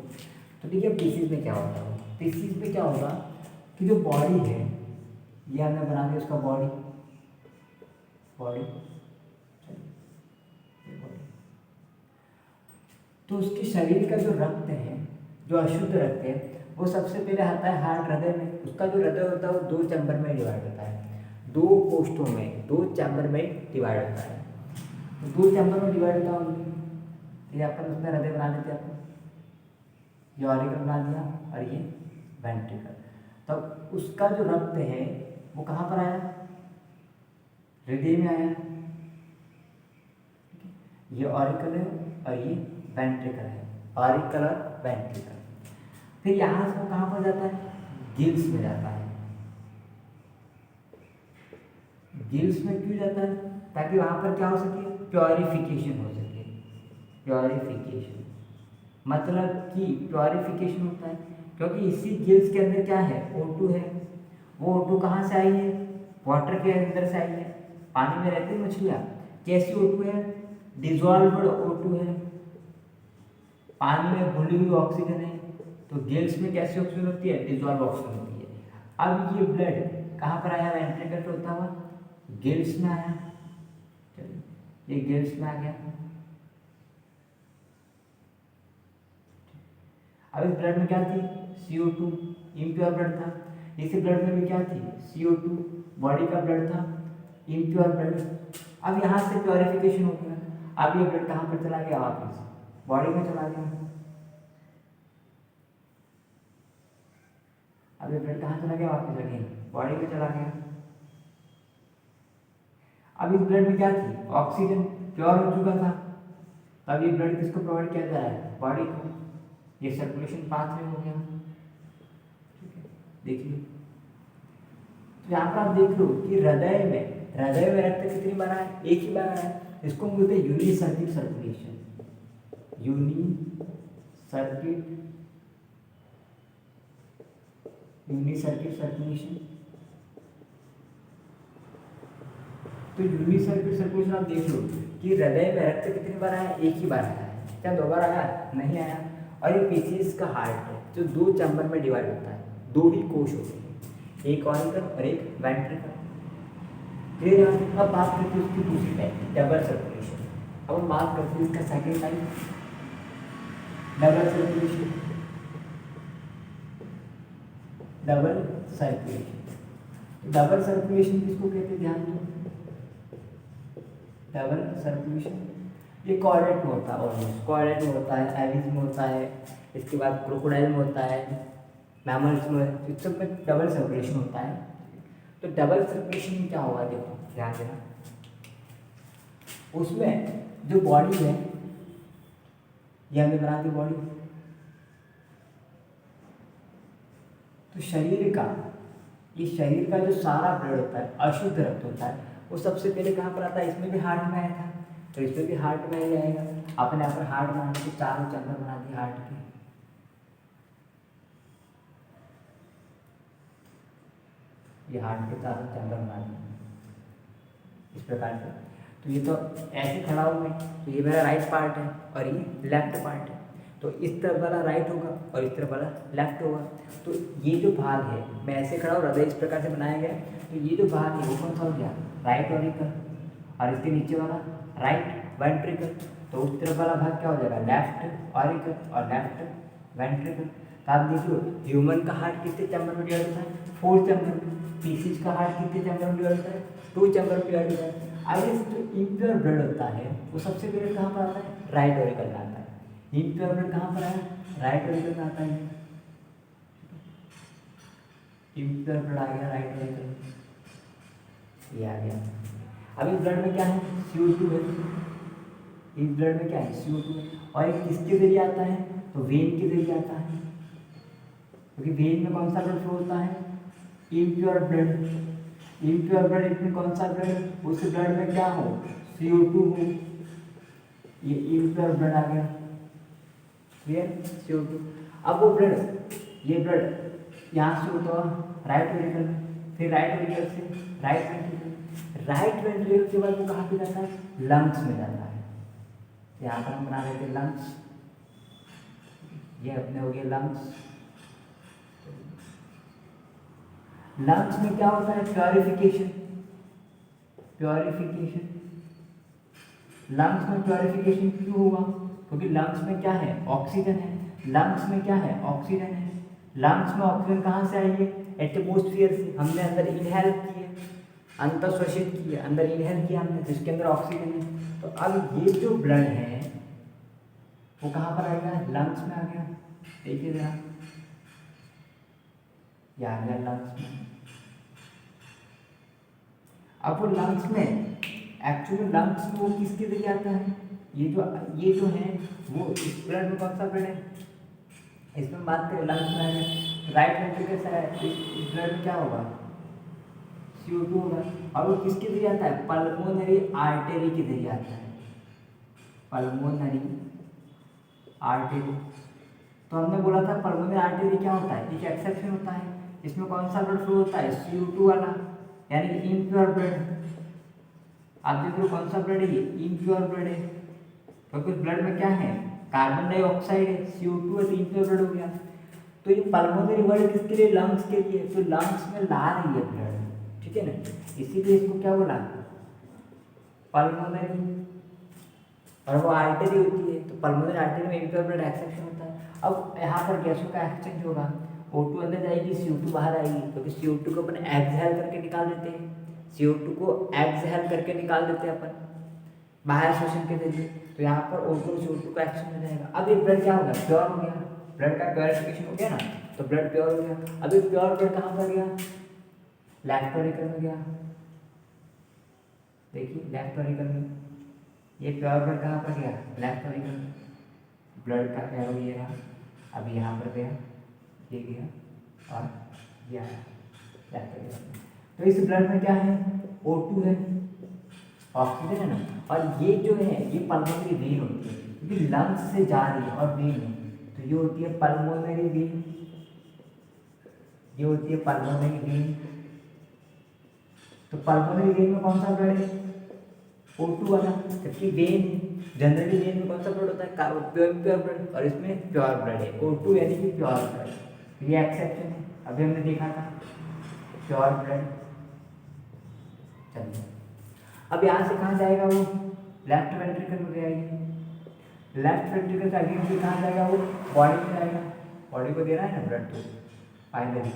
[SPEAKER 1] तो ठीक है, पीसीज में क्या होता है, पीसीज में क्या होगा कि जो बॉडी है ये हमने बना दिया उसका बॉडी, बॉडी तो उसके शरीर का जो रक्त है, जो अशुद्ध रक्त है, वो सबसे पहले आता है हार्ट, हृदय में। उसका जो हृदय होता है वो 2 चैम्बर में डिवाइड होता है, 2 कोष्ठों में, 2 चैम्बर में डिवाइड होता है। तो 2 चैम्बर में डिवाइड होता है, ये अपन उसमें हृदय बना लेते हैं, अपन ये ऑरिकल बना दिया और ये वेंट्रिकल। तब उसका जो रक्त है वो कहाँ पर आया, हृदय में आया। ये ऑरिकल है और ये वेंट्रिकल है, ऑरिकल और वेंट्रिकल। फिर यहाँ से वो कहाँ पर जाता है, गिल्स में जाता है। गिल्स में क्यों जाता है, ताकि वहाँ पर क्या हो सके, प्योरिफिकेशन हो सके। प्योरिफिकेशन मतलब कि प्योरिफिकेशन होता है क्योंकि इसी गिल्स के अंदर क्या है, O2 है। वो O2 कहाँ से आई है, वाटर के अंदर से आई है। पानी में रहती है मछलियाँ, कैसी O2 है, डिजॉल्व्ड O2 है, पानी में घुली हुई ऑक्सीजन है। तो गिल्स में कैसी ऑक्सीजन होती है, डिजॉल्व ऑक्सीजन होती है। अब ये ब्लड कहाँ पर आया, वेंट्रिकल पे होता हुआ गिल्स में आया। चलिए, ये गिल्स में आ गया। अब इस ब्लड में क्या थी, CO2, इम्प्योर ब्लड था। इसी ब्लड में भी क्या थी, CO2, बॉडी का ब्लड था, इम्प्योर ब्लड। अब यहाँ से प्योरिफिकेशन हो गया। अब ये ब्लड कहाँ पर चला गया, वापस बॉडी में चला गया। अब ये ब्लड कहाँ चला गया, वापस अगेन बॉडी में चला गया। अब इस ब्लड में क्या थी, ऑक्सीजन प्योर हो चुका था। अब ये ब्लड किसको प्रोवाइड किया जा रहा है, बॉडी को। ये सर्कुलेशन पाथवे हो गया। ठीक है, देखिए तो यहाँ पर आप देख लो कि हृदय में रक्त कितनी बार है, एक ही बार है। इसको हम बोलते हैं unicircuit circulation. Unicircuit circulation. तो यूनि सर्किट सर्कुलेशन आप देख लो कि हृदय में रक्त कितनी बार आया, एक ही बार आया है। क्या 2 बार आया, नहीं आया। और ये पीसीज का हार्ट है जो 2 चैम्बर में डिवाइड होता है, 2 ही कोश होते हैं, एक ऑरिकल और एक वेंट्रिकल। फिर अब बात करते हैं उसकी दूसरी टाइप, डबल सर्कुलेशन। अब हम बात करते हैं इसका second type, double circulation. Double circulation, double circulation किसको कहते हैं, ध्यान दो। डबल सर्कुलेशन ये कॉर्डेट में होता है, ऑलमोस्ट कॉर्डेट में होता है, एविज में होता है, इसके बाद क्रोकोडाइल में होता है, मैमल्स में, इस सब में डबल सर्कुलेशन होता है। तो डबल सर्कुलेशन में क्या होगा, देखो ध्यान देना। उसमें जो बॉडी है ये हमने बना दी बॉडी। तो शरीर का, ये शरीर का जो सारा ब्लड होता है, अशुद्ध रक्त होता है, वो सबसे पहले कहाँ पर आता है? इसमें भी हार्ट में आया था, तो इसमें भी हार्ट में ही आएगा। आपने यहाँ पर हार्ट बनाने के चारों चैम्बर बना दिए हार्ट के। ये हार्ट के चारों चैम्बर बना दिए इस प्रकार से। तो ये तो ऐसे खड़ा हूँ मैं, तो ये मेरा राइट पार्ट है और ये लेफ्ट पार्ट है। तो इस तरफ वाला राइट होगा और इस तरफ वाला लेफ्ट होगा। तो ये जो भाग है, मैं ऐसे खड़ा हूँ, हृदय इस प्रकार से बनाया गया, तो ये जो भाग है वो कौन सा हो गया? Right auricle. और इसके नीचे वाला राइट वेंट्रिकल। तो उस तरफ वाला भाग क्या हो जाएगा? लेफ्ट ऑरिकल और लेफ्ट वेंट्रिकल। तो आप देखिए ह्यूमन का हार्ट कितने चैम्बर में डिवाइड होता है? 4 चैम्बर में। पीसीज का हार्ट कितने चैम्बर में डिवाइड होता है? 2 चैम्बर में डिवाइड होता है। आइए, जो इम्प्योर ब्लड होता है वो सबसे पहले कहाँ पर आता है? राइट ऑरिकल में आता है। इम्प्योर ब्लड कहाँ पर है? राइट ऑरिकल में आता है। इम्प्योर ब्लड आ गया राइट ऑरिकल, ये आ गया। अभी ब्लड में क्या है? CO2 है। इस ब्लड में क्या है? CO2 है। और ये किसके जरिए आता है? तो वेन के जरिए आता है, क्योंकि वेन में कौन सा ब्लड फ्लो होता है? Impure blood. इम्प्योर ब्लड इसमें कौन सा ब्लड? उस ब्लड में क्या हो? CO2 हो। ये इम्प्योर ब्लड आ गया, क्लियर? CO2। अब वो ब्लड, ये ब्लड यहाँ से होता हुआ राइट वेंट्रिकल में, फिर राइट वेंट्रिकल से राइट वेंट्रिकल, राइट वेंट्रिकल के बाद वो कहाँ पे जाता है? लंग्स में जाता है। यहाँ पर हम बना देते हैं लंग्स, ये अपने हो गए लंग्स। लंग्स में क्या होता है? प्योरिफिकेशन। प्योरिफिकेशन, लंग्स में प्योरिफिकेशन क्यों हुआ? क्योंकि लंग्स में क्या है? ऑक्सीजन है। लंग्स में क्या है? ऑक्सीजन है। लंग्स में ऑक्सीजन कहाँ से आई है? एटमोस्फियर से। हमने अंदर इनहेल किए, अंतर श्वसित किए, अंदर इनहेल किया हमने, जिसके अंदर ऑक्सीजन है। तो अब ये जो ब्लड है वो कहाँ पर आ गया? लंग्स में आ गया। देखिए जरा, ये आ गया लंग्स में। अब वो लंग्स में, एक्चुअली लंग्स में वो किसके जरिए आता है? ये जो है वो इस ब्लड में कौन सा ब्लड है? इसमें बात करें लंग्स में आएगा, राइट वेंट्रिकल से है, इस ब्लड में क्या होगा? CO2 होगा। और वो किसके जरिए आता है? पल्मोनरी आर्टरी के जरिए आता है। Pulmonary artery. तो हमने बोला था पल्मोनरी आर्टरी क्या होता है? एक एक्सेप्शन होता है। इसमें कौन सा ब्लड फ्लो होता है? CO2 वाला, यानी कि इम्प्योर ब्लड। आप देख रहे हो कौन सा ब्लड है? ये इम्प्योर ब्लड है, क्योंकि ब्लड में क्या है? कार्बन डाइऑक्साइड है, CO2 है, तो इम्प्योर ब्लड हो गया। तो ये पल्मोनरी वर्ड किसके लिए? लंग्स के लिए। तो लंग्स में ला रही है ब्लड, ठीक है ना, इसीलिए इसको क्या बोला? पल्मोनरी। और वो आर्टरी होती है, तो पल्मोनरी आर्टरी में इम्प्योर ब्लड एक्सेप्शन होता है। अब यहाँ पर गैसों का एक्सचेंज होगा, O2 अंदर जाएगी, CO2 बाहर आएगी, क्योंकि CO2 को अपन एक्सहेल करके निकाल देते हैं। CO2 को एक्सहेल करके निकाल देते हैं अपन बाहर शोषण के जरिए। तो यहाँ पर O2 CO2 का एक्सचेंज हो जाएगा। अब ये ब्लड क्या हो गया? प्योर हो गया। ब्लड का प्योरिफिकेशन हो गया ना, तो ब्लड प्योर हो गया। अब ये प्योर ब्लड कहाँ पर गया? लेफ्ट ऑरिकल में गया। देखिए लेफ्ट ऑरिकल में, ये प्योर ब्लड कहाँ पर गया? लेफ्ट ऑरिकल में। ब्लड का एरो ये रहा, अभी यहाँ पर गया, ये गया और ये आया लेफ्ट ऑरिकल में। तो इस ब्लड में क्या है? O2 है, ऑक्सीजन है ना। और ये जो है ये पल्मोनरी वेन होती है, क्योंकि लंग्स से जा रही है और वेन है, तो ये होती है पल्मोनरी वेन। ये होती है पल्मोनरी वेन। तो पल्मोनरी वेन में कौन सा ब्लड है? O2 वाला। जबकि वेन, जनरली वेन में कौन सा ब्लड होता है? प्योर ब्लड, और इसमें प्योर ब्लड है, O2 यानी कि प्योर ब्लड। ये एक्सेप्शन है, अभी हमने देखा था प्योर ब्लड। चलिए अब यहाँ से कहाँ जाएगा वो? लेफ्ट वेंट्रिकल में जाएगी। लेफ्ट वेंट्रिकल से अगेन फिर कहाँ जाएगा वो? बॉडी में जाएगा। बॉडी को दे रहा है ना ब्लड, तो फाइनली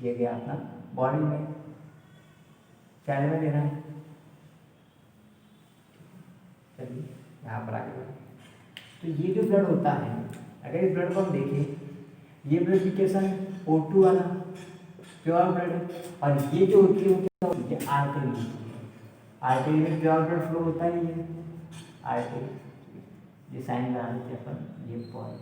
[SPEAKER 1] ये गया अपना बॉडी में, सेल में देना है। चलिए यहाँ पर आगे बढ़े। तो ये जो ब्लड होता है, अगर इस ब्लड को हम देखें, ये ब्लड भी कैसा है? O2 वाला प्योर ब्लड है। और ये जो होती है वो क्या होती है? आर्टरी होती है। आर्टरी में प्योर ब्लड फ्लो होता ही है, आर्टरी। ये साइन बना देते अपन, ये पॉइंट।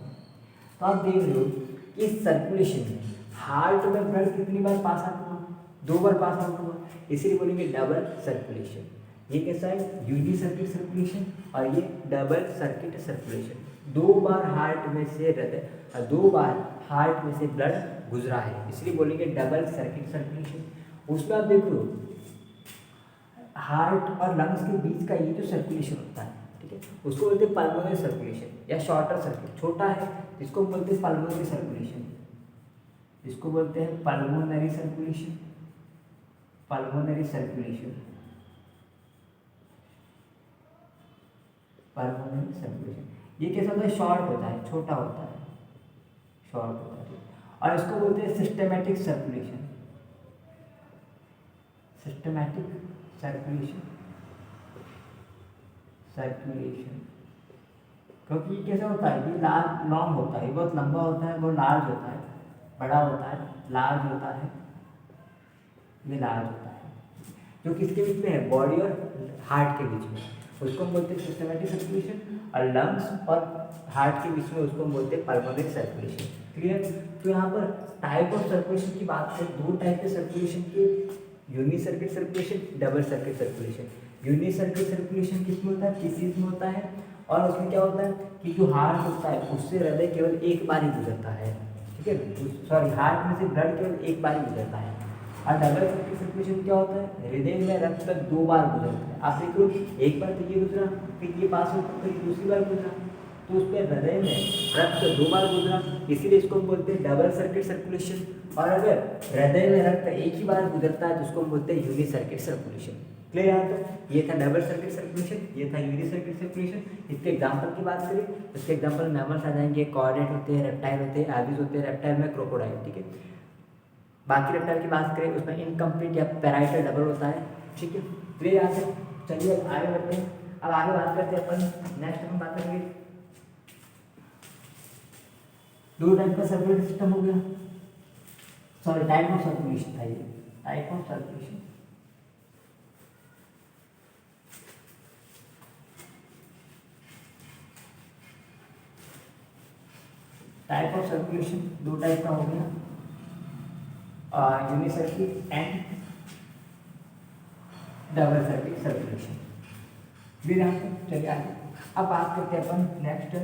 [SPEAKER 1] तो आप देख रहे हो कि इस सर्कुलेशन में हार्ट में ब्लड कितनी बार पास आउट हुआ, 2 बार पास आउट हुआ, इसीलिए बोलेंगे डबल सर्कुलेशन। ये कैसा है, यूनि सर्किट सर्कुलेशन, और ये डबल सर्किट सर्कुलेशन। 2 बार हार्ट में से हृदय, 2 बार हार्ट में से ब्लड गुजरा है, इसलिए बोलेंगे डबल सर्किट सर्कुलेशन। उसमें आप देख लो हार्ट और लंग्स के बीच का ये जो सर्कुलेशन होता है, ठीक है, उसको बोलते हैं पल्मोनरी सर्कुलेशन या शॉर्टर सर्किट, छोटा है इसको बोलते हैं पल्मोनरी सर्कुलेशन, इसको बोलते हैं pulmonary circulation, pulmonary circulation, pulmonary circulation. ये कैसा होता है, शॉर्ट होता है, छोटा होता है, शॉर्ट होता है। और इसको बोलते हैं systematic circulation, systematic circulation, circulation. क्योंकि ये कैसा होता है, ये लार्ज लॉन्ग होता है, बहुत लंबा होता है, बहुत लार्ज होता है, बड़ा होता है, लार्ज होता है, ये लार्ज होता है, जो किसके बीच में है, बॉडी और हार्ट के बीच में, उसको हम बोलते हैं सिस्टेमैटिक सर्कुलेशन। और लंग्स और हार्ट के बीच में उसको हम बोलते हैं पल्मोनरी सर्कुलेशन। क्लियर। तो यहाँ पर टाइप ऑफ सर्कुलेशन की बात करें, 2 टाइप के सर्कुलेशन के, unicircuit circulation, double circuit circulation. Unicircuit circulation किसमें होता है, किस चीज में होता है, और उसमें क्या होता है कि जो हार्ट होता है उससे हृदय केवल एक बार ही गुजरता है, ठीक है, सॉरी हार्ट में से ब्लड केवल एक बार ही गुजरता है। और डबल सर्किट सर्कुलेशन क्या होता है, हृदय में रक्त 2 बार गुजरता है। आप देख लो एक बार तो ये गुजरा, फिर ये पास होकर फिर दूसरी बार गुजरा, तो उस पर हृदय में रक्त 2 बार गुजरा, इसीलिए इसको हम बोलते हैं डबल सर्किट सर्कुलेशन। और अगर हृदय में रक्त एक ही बार गुजरता है तो उसको हम बोलते हैं यूनि सर्किट सर्कुलेशन। क्लियर है। तो ये था डबल सर्किट सर्कुलेशन, ये था यूनि सर्किट सर्कुलेशन। इसके एग्जांपल की बात करें, इसके एग्जांपल मैमल्स आ जाएंगे, कॉर्डेट होते हैं, रेप्टाइल होते हैं, एविस होते हैं, रेप्टाइल में क्रोकोडाइल, ठीक है। बाकी रेप्टाइल की बात करें उसमें इनकम्प्लीट या पैराइटल डबल होता है, ठीक है। क्लियर यहाँ से। चलिए आगे बढ़ते हैं। अब आगे बात करते हैं अपन, नेक्स्ट हम बात करेंगे 2 टाइप का सर्कुलेटरी सिस्टम हो गया, सॉरी टाइप ऑफ सर्कुलेशन था ये, type of circulation. Type of circulation 2 type का हो गया, uni circuit and double circuit circulation. फिर हम चलिए आगे। अब बात करते हैं अपन next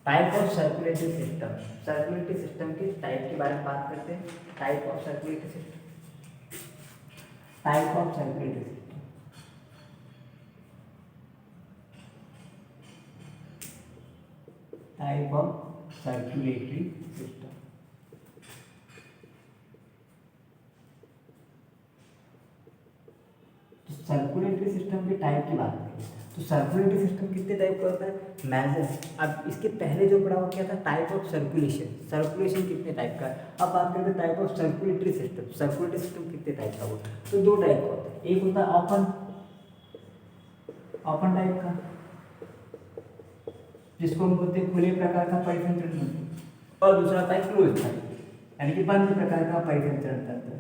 [SPEAKER 1] type of circulatory system. Circulatory system के टाइप के बारे में बात करते हैं। Type of circulatory system, type of circulatory system, type of circulatory system. तो सर्कुलेटरी सिस्टम के टाइप की बात करें तो सर्कुलेटरी सिस्टम कितने टाइप का होता है, मेजर। अब इसके पहले जो पढ़ा हुआ क्या था, टाइप ऑफ सर्कुलेशन, सर्कुलेशन कितने टाइप का। अब बात करते हैं type of circulatory system, circulatory system कितने टाइप का होता है। तो 2 टाइप का होता है, एक होता है ओपन, ओपन टाइप का, जिसको हम बोलते हैं खुले प्रकार का परिसंचरण तंत्र, और दूसरा होता है क्लोज टाइप, यानी कि बंद प्रकार का परिसंचरण तंत्र,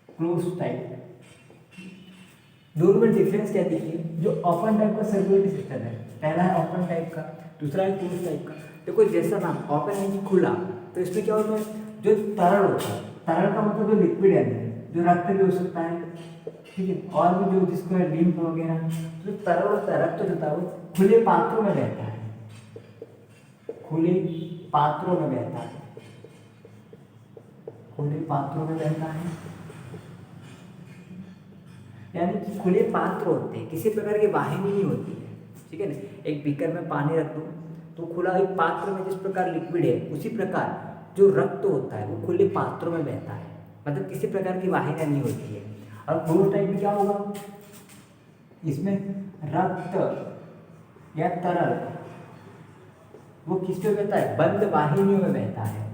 [SPEAKER 1] क्लोज टाइप। दोनों में डिफरेंस क्या देखिए, जो ओपन टाइप का सर्कुलेटरी सिस्टम है, पहला है ओपन टाइप का, दूसरा है क्लोज टाइप का। देखो जैसा नाम ओपन है कि खुला, तो इसमें क्या होता है, जो तरल होता है, तरल का मतलब जो लिक्विड है, जो रक्त भी हो सकता है, ठीक है, और भी जो जिसको है लिम्फ वगैरह, जो तरल होता है, रक्त जो होता है वो खुले पात्रों में रहता है, खुले पात्रों में बहता है, खुले पात्रों में बहता है, यानी कि खुले पात्र होते हैं, किसी प्रकार की वाहिनी नहीं होती है, ठीक है ना। एक बीकर में पानी रख दूँ तो खुला एक पात्र में जिस प्रकार लिक्विड है, उसी प्रकार जो रक्त होता है वो खुले पात्रों में बहता है, मतलब किसी प्रकार की वाहिनी नहीं होती है। और क्लोज टाइप में क्या होगा, इसमें रक्त या तरल वो किस पे बहता है, बंद वाहिनियों में बहता है,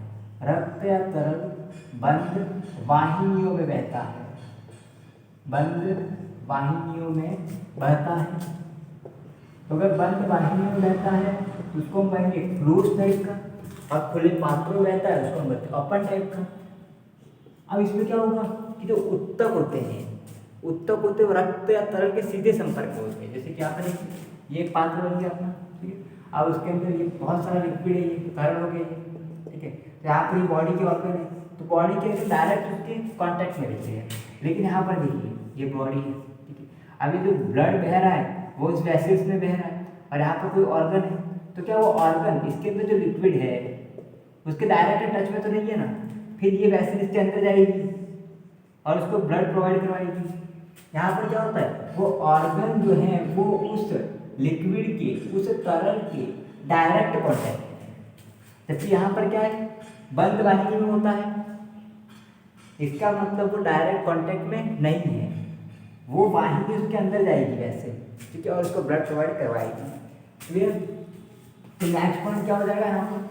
[SPEAKER 1] रक्त या तरल बंद वाहिनियों में बहता है, बंद वाहिनियों में बहता है। तो अगर बंद वाहिनियों में बहता है तो उसको हम कहेंगे क्लोज टाइप का, और खुले पात्रों में बहता है उसको हम कहते हैं ओपन टाइप का। अब इसमें क्या होगा कि जो उत्तक होते हैं, उत्तक होते हैं रक्त या तरल के सीधे संपर्क में होते हैं, जैसे कि यहाँ पर ये पात्र बन गया अपना, ठीक अब उसके अंदर ये बहुत सारा लिक्विड है, ये तरल हो गया ये, ठीक है। तो यहाँ पर ये बॉडी के ऑर्गन है, तो बॉडी के अंदर डायरेक्ट उसके कॉन्टैक्ट में रहते हैं, लेकिन यहाँ पर देखिए ये बॉडी है, ठीक है। अभी जो ब्लड बह रहा है वो इस वेसल्स में बह रहा है, और यहाँ पर कोई ऑर्गन है, तो क्या वो ऑर्गन इसके अंदर जो लिक्विड है उसके डायरेक्ट टच में तो नहीं है ना, फिर ये वेसल इसके अंदर जाएगी और उसको ब्लड प्रोवाइड करवाएगी। यहाँ पर क्या होता है, वो ऑर्गन जो है वो उस लिक्विड के, उस तरल के डायरेक्ट कॉन्टैक्ट में है, जबकि यहाँ पर क्या है, बंद वाहिनी में होता है, इसका मतलब वो डायरेक्ट कॉन्टैक्ट में नहीं है, वो वाहिनी उसके अंदर जाएगी वैसे, ठीक है, और उसको ब्लड प्रोवाइड करवाएगी। क्लियर? तो नेक्स्ट पॉइंट क्या हो जाएगा यहाँ पर,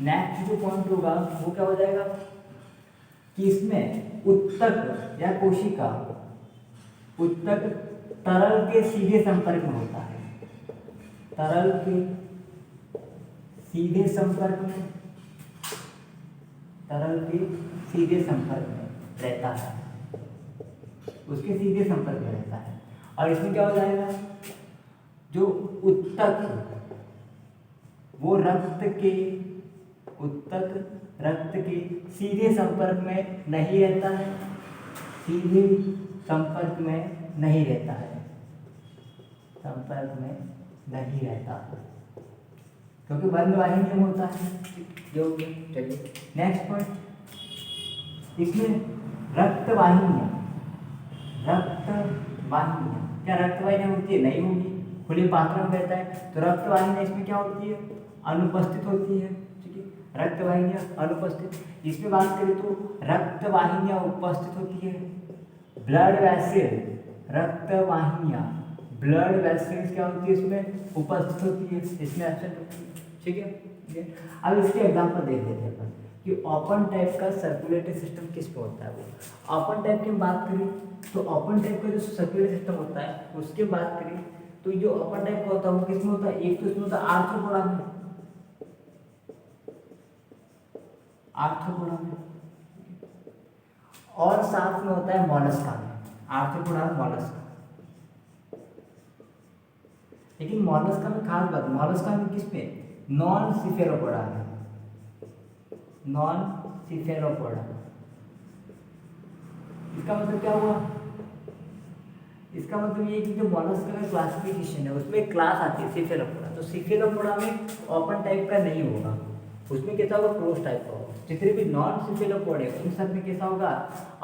[SPEAKER 1] नेक्स्ट जो पॉइंट होगा वो क्या हो जाएगा कि इसमें उत्तक या कोशिका उत्तक तरल के सीधे संपर्क में होता है, तरल के सीधे संपर्क में, तरल के सीधे संपर्क में रहता है, उसके सीधे संपर्क में रहता है। और इसमें क्या हो जाएगा, जो उत्तक वो उत्तक रक्त के सीधे संपर्क में नहीं रहता है, सीधे संपर्क में नहीं रहता है, संपर्क में नहीं रहता है, क्योंकि बंद वाहिनी में होता है, जो चलिए नेक्स्ट पॉइंट, इसमें रक्तवाहिनियाँ, रक्तवाहिनियाँ, क्या रक्तवाहिनियाँ होती है, नहीं होगी, खुले पात्र में रहता है, तो रक्तवाहिनियाँ इसमें क्या होती है, अनुपस्थित होती है, ठीक है, रक्तवाहिनियाँ अनुपस्थित। इसमें बात करें तो रक्तवाहिनियाँ उपस्थित होती है, ब्लड वेसल, रक्तवाहिनियाँ ब्लड वेसल्स क्या होती है इसमें उपस्थित होती है, इसमें एब्सेंट होती है, ठीक है। अब इसके एग्जांपल देख लेते हैं अपन कि ओपन टाइप का सर्कुलेटरी सिस्टम किस पे होता है। वो ओपन टाइप की बात करें तो ओपन टाइप का जो सर्कुलेटरी सिस्टम होता है उसकी बात करें तो जो ओपन टाइप का होता है वो किसमें होता है, एक तो इसमें होता है आर्थ्रोपोडा में, आर्थ्रोपोडा में, और साथ में होता है मोलस्का में, आर्थ्रोपोडा में मोलस्का। लेकिन मोलस्का में खास बात, मोलस्का में किस पे, नॉन सिफेरोपोडा में, नॉन सिफेरोपोडा। इसका मतलब क्या हुआ, इसका मतलब ये कि जो मोलस्का का क्लासिफिकेशन है उसमें क्लास आती है सिफेरोपोडा, तो सिफेरोपोडा में ओपन टाइप का नहीं होगा, उसमें कैसा होगा, क्लोज टाइप का होगा। जितने भी नॉन सिफेरोपोड है उन सब में कैसा होगा,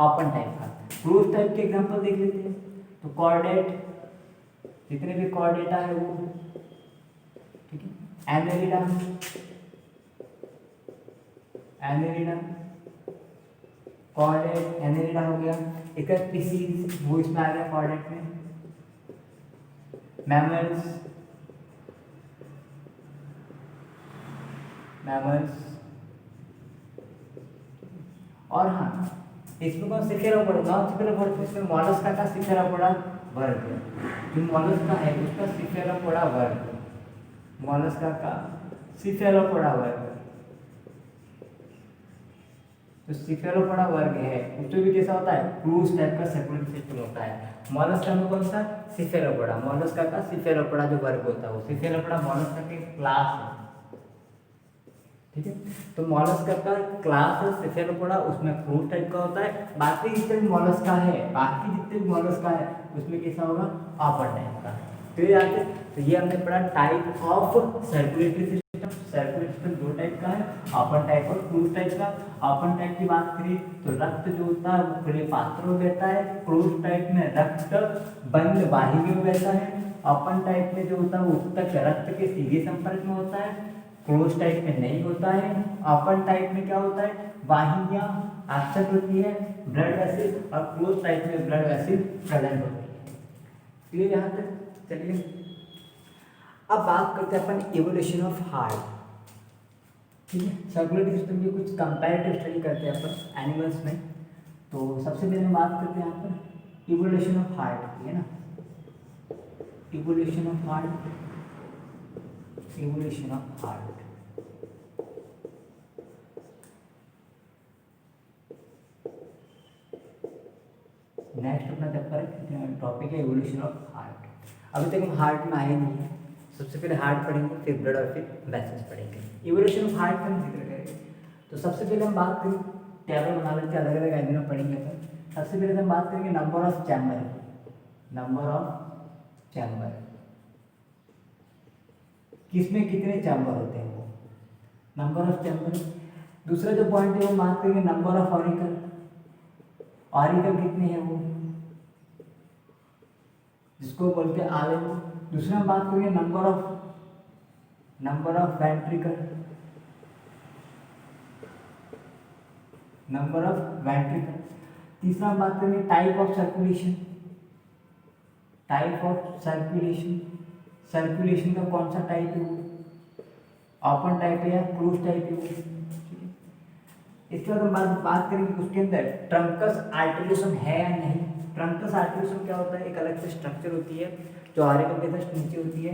[SPEAKER 1] ओपन टाइप का। क्लोज टाइप के एग्जांपल देख लेते हैं, तो कॉर्डेट, जितने भी कॉर्डेटा है वो, ठीक है, एनेलिडा, एनेलिडा, कॉर्डेट एनेलिडा हो गया, एक स्पीसीज वो इसमें आ गया कॉर्डेट में, मैमल्स, मैमल्स, और हाँ इसमें कौन सिफेरोपोडा, नॉन सिफेरोपोडा, इसमें मोलस्का का सिफेरोपोडा वर्ग है, जो मोलस्का है उसका सिफेरोपोडा वर्ग, मोलस्का का सिफेरोपोडा वर्ग, तो सिफेरोपोडा वर्ग है उसमें भी कैसा होता है, क्लोज टाइप का सर्कुलेटरी सिस्टम होता है। मोलस्का में कौन सा, सिफेरोपोडा, मोलस्का का सिफेरोपोडा जो वर्ग होता है वो सिफेरोपोडा मोलस्का के क्लास है, ठीक है। तो मोलस्का का क्लास है सिफेरोपोडा, उसमें क्लोज टाइप का होता है। बाकी जितने भी मोलस्का है, बाकी जितने भी मोलस्का है उसमें कैसा होगा, ओपन टाइप का। फिर आगे तो ये हमने पढ़ा type of circulatory system. Circulatory system दो टाइप का है, ओपन टाइप और क्लोज टाइप का। ओपन टाइप की बात करें तो रक्त जो होता है वो खुले पात्रों में बहता है, क्लोज टाइप में रक्त बंद वाहिनी में बहता है, ओपन टाइप में जो होता है वो उत्तक रक्त के सीधे संपर्क में होता है, क्लोज टाइप में नहीं होता है। ओपन टाइप में क्या होता है, वाहिनियां एब्सेंट होती है, ब्लड वेसल, और क्लोज टाइप में ब्लड वेसल प्रेजेंट होती है। क्लियर यहाँ तक, चलिए अब बात करते हैं अपन इवोल्यूशन ऑफ हार्ट, ठीक है। सर्कुलेटरी सिस्टम की कुछ कंपैरेटिव स्टडी करते हैं अपन एनिमल्स में। तो सबसे पहले बात करते हैं यहाँ पर इवोल्यूशन ऑफ हार्ट की, है ना, evolution of heart, evolution of heart. Next अपना चैप्टर टॉपिक है इवोल्यूशन ऑफ हार्ट। अभी तक हम हार्ट में आए नहीं है, सबसे पहले हार्ट पढ़ेंगे, फिर ब्लड और फिर वेसल्स पढ़ेंगे। इवोल्यूशन ऑफ हार्ट का हम जिक्र करेंगे। तो सबसे पहले हम बात करें, टेबल बना लेते हैं, अलग अलग आइडिया पढ़ेंगे अपन। सबसे पहले हम बात करेंगे number of chamber, number of chamber, किसमें कितने चैम्बर होते हैं वो, नंबर ऑफ चैम्बर। दूसरा जो पॉइंट है वो बात करेंगे नंबर ऑफ ऑरिकल, ऑरिकल कितने हैं वो, जिसको बोलते हैं आवेल। दूसरा हम बात करेंगे number of ventricle, number of ventricle. तीसरा हम बात करेंगे type of circulation, type of circulation, circulation का कौन सा टाइप है वो, ओपन टाइप है या क्लोज टाइप है वो। इसके बाद हम बात करेंगे उसके अंदर ट्रंकस आर्टिकुलेशन है या नहीं। ट्रंकस आर्टिकुलेशन क्या होता है, एक अलग से स्ट्रक्चर होती है जो ऑरिकल के जस्ट नीचे होती है,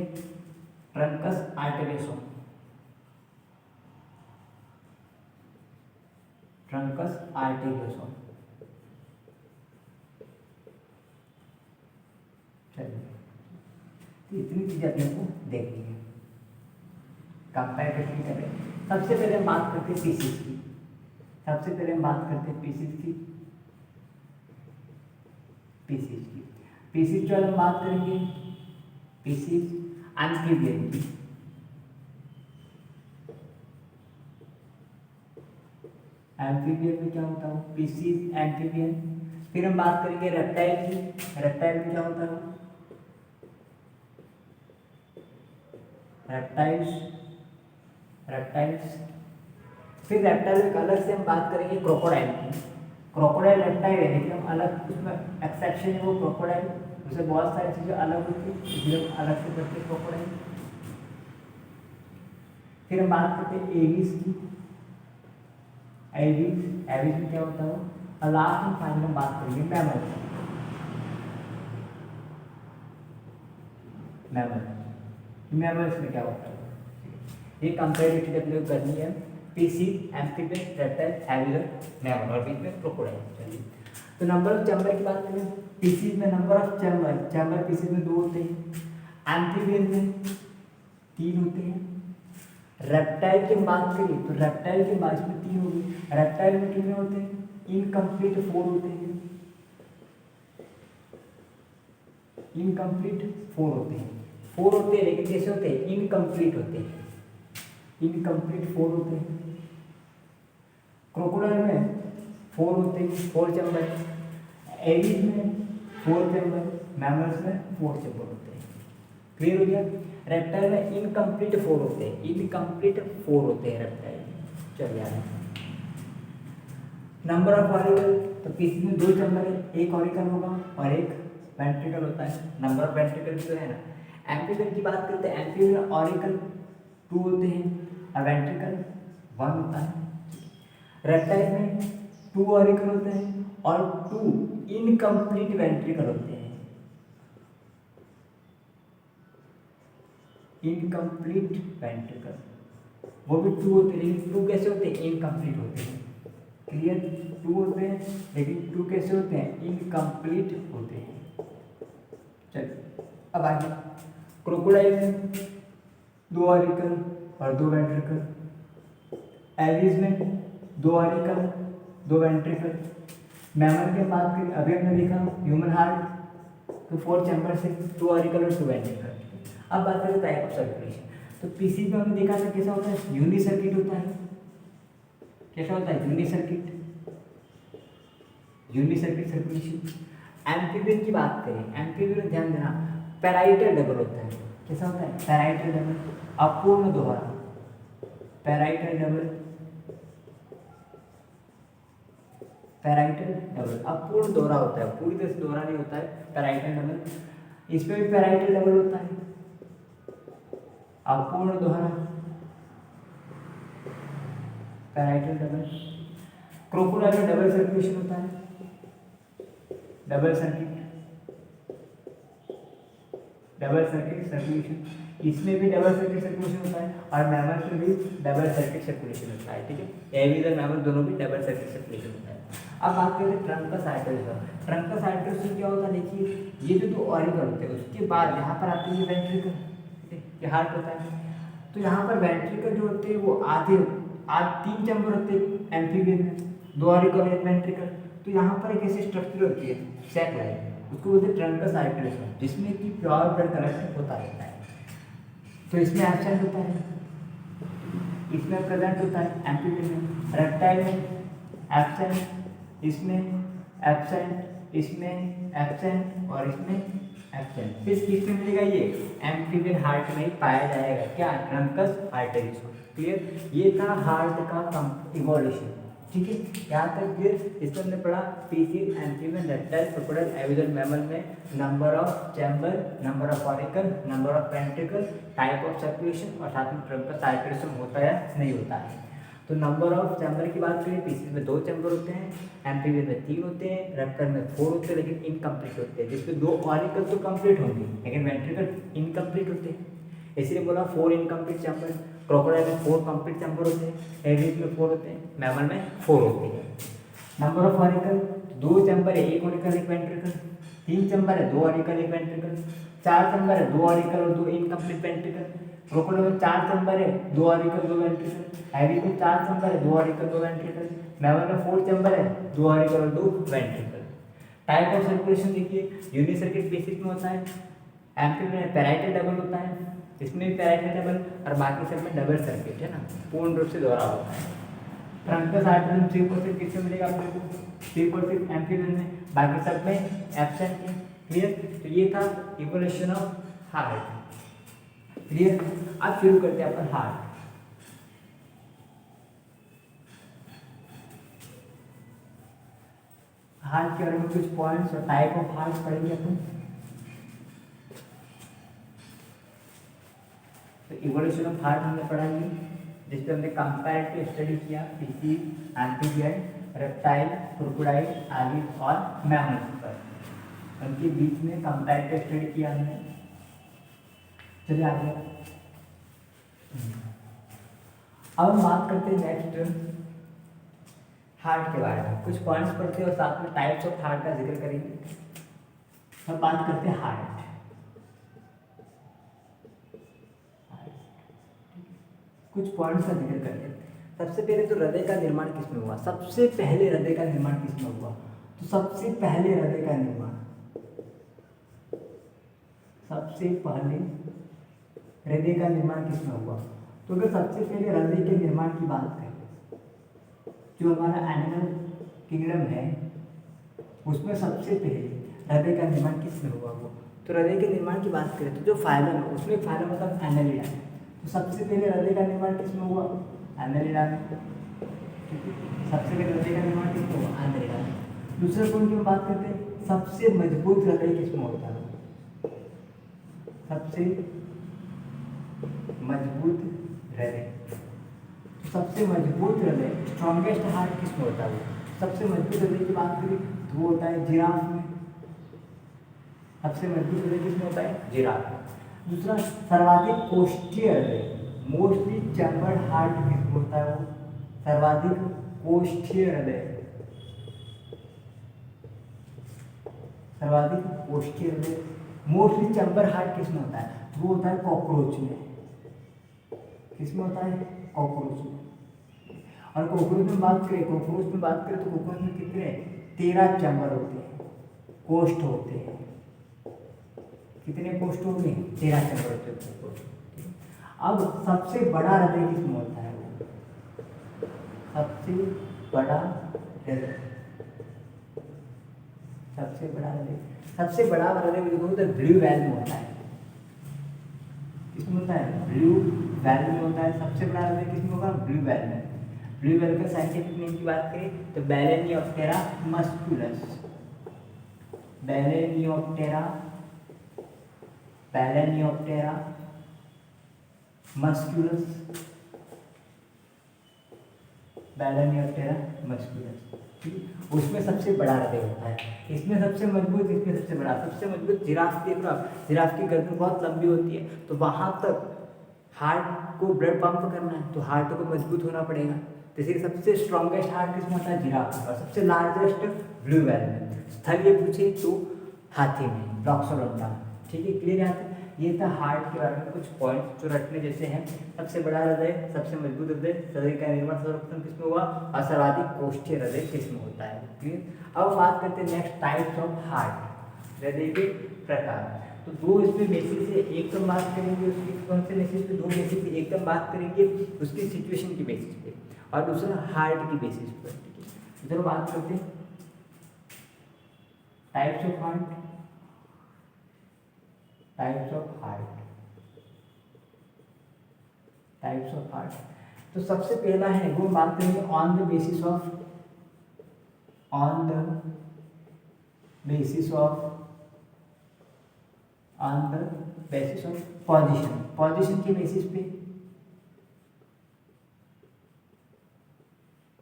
[SPEAKER 1] ट्रंकस आर्टिकुलेशन, ट्रंकस आर्टिकुलेशन। चलिए, तो इतनी चीजें अपने को देखनी है, कंपैरेटिवली करें। सबसे पहले हम बात करते हैं पीसीज की, सबसे पहले हम बात करते हैं पीसीज की, पीसीज की। पीसीज जो हम बात करेंगे, पीसीज एम्फीबियन की, एम्फीबियन में क्या होता है, पीसीज एम्फीबियन। फिर हम बात करेंगे रेप्टाइल की, रेप्टाइल में क्या होता है, रेप्टाइल्स, रेप्टाइल्स। फिर रेप्टाइल में अलग से हम बात करेंगे क्रोकोडाइल की, क्रोकोडाइल रेप्टाइल है लेकिन हम अलग उसमें एक्सेप्शन है वो क्रोकोडाइल, उससे बहुत सारी चीज़ें अलग होती है इसलिए हम अलग से करते हैं क्रोकोडाइल। फिर हम बात करते हैं एविस की, एविस, एविस में क्या होता है, और लास्ट में फाइनल हम बात करेंगे मैमल, मैमल, मैमल्स में क्या होता है। ये कंपेरेटिव अपने को करनी है, पीसी, एम्फीबियन, रेप्टाइल, एविलर, मैमल और बीच में क्रोकोडाइल। चलिए, तो नंबर ऑफ चैम्बर की बात करें, पीसी में number of chamber, chamber PC में 2 होते हैं, एम्फीबियन में 3 होते हैं। रेप्टाइल की बात करें तो रेप्टाइल के बाद में 3 होगी, रेप्टाइल में कितने होते हैं, इनकम्प्लीट 4 होते हैं, इनकम्प्लीट 4 होते हैं, 4 होते हैं लेकिन कैसे होते हैं, इनकम्प्लीट होते हैं, इनकम्प्लीट 4 होते हैं। क्रोकोडाइल में 4 होते हैं, 4 चैम्बर, एविस में 4 चैम्बर, मैमल्स में 4 चैम्बर होते हैं। क्लियर हो गया। रेप्टाइल में इनकम्प्लीट 4 होते हैं, इनकम्प्लीट 4 होते हैं रेप्टाइल में। चलिए आगे, नंबर ऑफ ऑरिकल, तो किसी में 2 चैम्बर है, एक ऑरिकल होगा और एक वेंट्रिकल होता है, नंबर ऑफ वेंट्रिकल भी तो है ना। एम्फीबियन की बात करते हैं, एम्फीबियन ऑरिकल 2 होते हैं और वेंट्रिकल 1 होता है। रेप्टाइल में 2 ऑरिकल होते हैं और 2 इनकम्प्लीट वेंट्रिकल होते हैं, इनकम्प्लीट वेंट्रिकल, वो भी 2 होते हैं लेकिन 2 कैसे होते हैं, इनकम्प्लीट होते हैं। क्लियर, 2 होते हैं लेकिन 2 कैसे होते हैं, इनकम्प्लीट होते हैं। चलिए अब आगे, क्रोकोडाइल में 2 ऑरिकल और 2 वेंट्रिकल, एविस में 2 ऑरिकल 2 वेंट्रिकल। मैमल के बात करें, अभी हमने देखा ह्यूमन हार्ट तो 4 चैम्बर से 2 ऑरिकल और 2 वेंट्रिकल। अब बात करें टाइप ऑफ सर्कुलेशन, तो पीसी में हमने देखा था कैसा होता है, यूनि सर्किट होता है, कैसा होता है, unicircuit, unicircuit circulation. Amphibian की बात करें, एम्फीबियन में ध्यान देना पैराइटल डबल होता है, कैसा होता है, पैराइटल डबल, अपूर्ण दोहरा, पैराइटल डबल, पैराइटल डबल, अपूर्ण दोहरा होता है, पूरी तरह से दोहरा नहीं होता है, पैराइटल डबल। इसमें भी पैराइटल डबल होता है, अपूर्ण दोहरा, पैराइटल डबल। क्रोकोडाइल में डबल सर्कुलेशन होता है, double circuit, double circuit circulation, इसमें भी डबल सर्किट सर्कुलेशन होता है और मैमल में भी डबल सर्किट सर्कुलेशन होता है। ठीक है, एविस और मैमल दोनों भी डबल सर्किट सर्कुलेशन होता है। अब बात करें ट्रंकस आर्टरीज, ट्रंकस आर्टरीज क्या होता है, देखिए ये जो 2 ऑरिकल होते हैं उसके बाद यहाँ पर आती है वेंट्रिकल, ये हार्ट होता है। तो यहाँ पर वेंट्रिकल जो होते हैं वो आधे 3 चैम्बर होते हैं एम्फीबियन में, 2 ऑरिकल एक वेंट्रिकल। तो यहाँ पर एक ऐसी स्ट्रक्चर होती है सैक लाइन, उसको बोलते हैं ट्रंकस आर्टरेशन, जिसमें कि प्योर ब्लड कलेक्ट होता रहता है। तो इसमें एब्सेंट होता है, इसमें प्रेजेंट होता है एम्फीबियन में, रेप्टाइल में एब्सेंट, इसमें एब्सेंट, इसमें एब्सेंट और इसमें एब्सेंट। फिर किसमें मिलेगा? ये एम्फीबियन हार्ट में ही पाया जाएगा। क्या? ट्रंकस आर्टरेशन। क्लियर? ये था हार्ट का इवोल्यूशन। ठीक है, यहाँ तक फिर इसमें हमने पढ़ा पीसी, एम्फीबियन, रेप्टाइल, क्रोकोडाइल, एविजल मैमल में number of chamber, number of auricle, number of ventricle, type of circulation और साथ में ट्रंकस आर्टरेशन होता है या नहीं होता है। तो नंबर ऑफ चैम्बर की बात करें, पीसीज में 2 चैम्बर होते हैं, एम्फीबियन में 3 होते हैं, रेप्टाइल में 4 होते हैं लेकिन इनकम्प्लीट होते हैं, जिसमें 2 ऑरिकल तो कंप्लीट होंगे लेकिन वेंट्रिकल इनकम्प्लीट होते हैं, इसलिए बोला 4 इनकम्प्लीट चैम्बर। क्रोकोडाइल में 4 कंप्लीट चैम्बर होते हैं, एविज में 4 होते हैं, मैमल में 4 होते हैं। नंबर ऑफ ऑरिकल 2 चैम्बर है, 1 ऑरिकल 1 वेंट्रिकल, 3 चैम्बर है, 2 ऑरिकल 1 वेंट्रिकल, 4 चैम्बर है, 2 ऑरिकल और 2 इनकम्प्लीट वेंट्रिकल। क्रोकोडाइल में 4 चैम्बर है, 2 ऑरिकल 2 वेंट्रिकल, एविज में 4 चैम्बर है, 2 ऑरिकल 2 वेंट्रिकल, मैमल में 4 चैम्बर है, 2 ऑरिकल और 2 वेंट्रिकल। टाइप ऑफ सर्कुलेशन देखिए, यूनिसर्किट बेसिस में होता है, एम्फीबियन में पैराइटल डबल होता है, इसमें भी पैराइटल डबल और बाकी सब में डबल सर्किट है ना, पूर्ण रूप से दोहरा होता है। ट्रंकस आर्टरेशन 3% किससे मिलेगा अपने को? 3% एम्फीबियन में, बाकी सब में एब्सेंट है। क्लियर? तो ये था इवोल्यूशन ऑफ हार्ट। क्लियर? अब शुरू करते हैं अपन हार्ट। हार्ट के बारे में कुछ पॉइंट्स और टाइप ऑफ हार्ट पढ़ेंगे अपन। तो इवोल्यूशन ऑफ हार्ट हमने पढ़ा ही, जिसपे हमने कंपैरेटिव स्टडी किया PC, amphibian, reptile, crocodile, aves और मैमल्स पर, उनके बीच में कंपैरेटिव स्टडी किया हमने। चलिए आगे। अब हम बात करते हैं नेक्स्ट हार्ट के बारे में, कुछ पॉइंट्स पढ़ते हैं और साथ में टाइप्स ऑफ हार्ट का जिक्र करेंगे। अब बात करते हैं हार्ट। कुछ पॉइंट्स का जिक्र करते हैं। सबसे पहले तो हृदय का निर्माण किसमें हुआ? सबसे पहले हृदय का निर्माण किसमें हुआ? तो सबसे पहले हृदय का निर्माण, सबसे पहले हृदय का निर्माण किसमें हुआ? तो अगर सबसे पहले हृदय के निर्माण की बात करें, जो हमारा एनिमल किंगडम है उसमें सबसे पहले हृदय का निर्माण किसमें हुआ? वो तो हृदय के निर्माण की बात करें तो जो फाइलम है उसमें फाइलम मतलब एनालिडा है। तो सबसे पहले हृदय का निर्माण किसमें हुआ? एनालिडा में। सबसे पहले हृदय का निर्माण किसमें हुआ? एनालिडा में। दूसरे पॉइंट की बात करते हैं, सबसे मजबूत हृदय किसमें होता है? सबसे मजबूत हृदय, सबसे मजबूत हृदय, स्ट्रॉन्गेस्ट हार्ट किसमें होता है? सबसे मजबूत हृदय की बात करें तो वो होता है जिराफ में। सबसे मजबूत हृदय किसमें होता है? जिराफ में। दूसरा, सर्वाधिक कोष्ठीय हृदय, मोस्टली चैम्बर्ड हार्ट किसमें होता है? वो सर्वाधिक कोष्ठीय हृदय, सर्वाधिक कोष्ठीय हृदय, मोस्टली चैम्बर हार्ट किसमें होता है? वो होता है कॉकरोच में। किसमें होता है? कॉकरोच में। और कॉकरोच में बात करें, कॉकरोच में बात करें तो कॉकरोच में कितने? 13 चैम्बर होते हैं, कोष्ठ होते हैं। कितने कोष्ठ होंगे? 13 चैम्बर होते हैं कोष्ठ। अब सबसे बड़ा हृदय किसमें होता है? सबसे बड़ा हृदय, सबसे बड़ा हृदय, सबसे बड़ा हृदय ब्लू वेल में होता है। किसमें होता है? ब्लू वेल में होता है। सबसे बड़ा हृदय किसमें होगा? ब्लू वेल में। ब्लू वेल का साइंटिफिक नेम की बात करें तो बैलेनियोप्टेरा मस्कुलस, बैलेनियोप्टेरा, बैलेनियोप्टेरा मस्कुलस, बैलेनियोप्टेरा मस्कुलस। उसमें सबसे बड़ा हृदय होता है, इसमें सबसे मजबूत, इसमें सबसे बड़ा। सबसे मजबूत जिराफ देख रहा, जिराफ की गर्दन बहुत लंबी होती है, तो वहां तक हार्ट को ब्लड पंप करना है तो हार्ट को मजबूत होना पड़ेगा। तो इसलिए सबसे स्ट्रॉन्गेस्ट हार्ट किसमें होता है? जिराफ में। और सबसे लार्जेस्ट ब्लू वेल में। स्थल ये पूछे तो हाथी में, लॉक्सोलोटा। ठीक है, क्लियर? ये था हार्ट के बारे में कुछ पॉइंट्स जो रटने जैसे हैं। सबसे बड़ा हृदय, सबसे मजबूत हृदय, शरीर का निर्माण सर्वप्रथम किसमें हुआ और सर्वाधिक कोष्ठीय हृदय किसमें होता है। क्लियर। अब बात करते हैं नेक्स्ट टाइप्स ऑफ हार्ट, हृदय के प्रकार। तो दो इसमें बेसिस से एकदम बात करेंगे, उसकी कौन से बेसिस पे, दो बेसिस पे एकदम बात करेंगे उसकी सिचुएशन की बेसिस पे, और दूसरा हार्ट की बेसिस पर। ठीक है, चलो बात करते हैं types of heart. Types of heart, types of heart. तो सबसे पहला है वो बात करेंगे on the basis of, on the basis of, on the basis of position, position के बेसिस पे,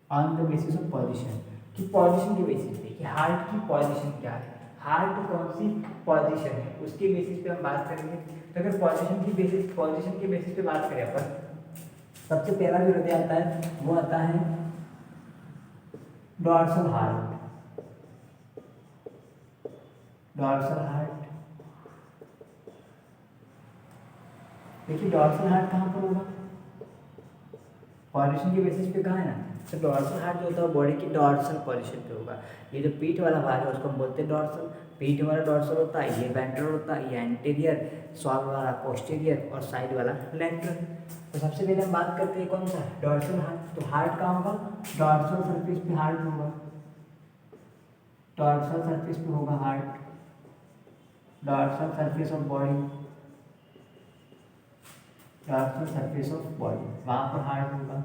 [SPEAKER 1] on the basis of position, कि पोजीशन के बेसिस पे कि हार्ट की पोजीशन क्या है, हार्ट कौन सी पोजीशन है उसके बेसिस पे हम बात करेंगे। तो अगर पोजीशन की बेसिस, पोजीशन के बेसिस पे बात करें अपन, सबसे पहला जो हृदय आता है वो आता है डॉर्सल हार्ट, डॉर्सल हार्ट। देखिए डॉर्सल हार्ट कहाँ पर होगा, पोजीशन के बेसिस पे कहाँ है ना, तो डॉर्सल हार्ट जो होता है बॉडी की डॉर्सल पोजीशन पे होगा। ये जो पीठ वाला भाग है उसको हम बोलते हैं डॉर्सल, पीठ वाला डॉर्सल होता है, ये वेंट्रल होता है, ये एंटीरियर, स्वाल वाला पोस्टीरियर और साइड वाला लेंट्रल। तो सबसे पहले हम बात करते हैं कौन सा, डॉर्सल हार्ट। तो हार्ट कहाँ होगा, डॉर्सल सरफेस पे हार्ट होगा, डॉर्सल सरफेस पे होगा heart, dorsal surface of body, dorsal surface of body, वहाँ पर हार्ट होगा।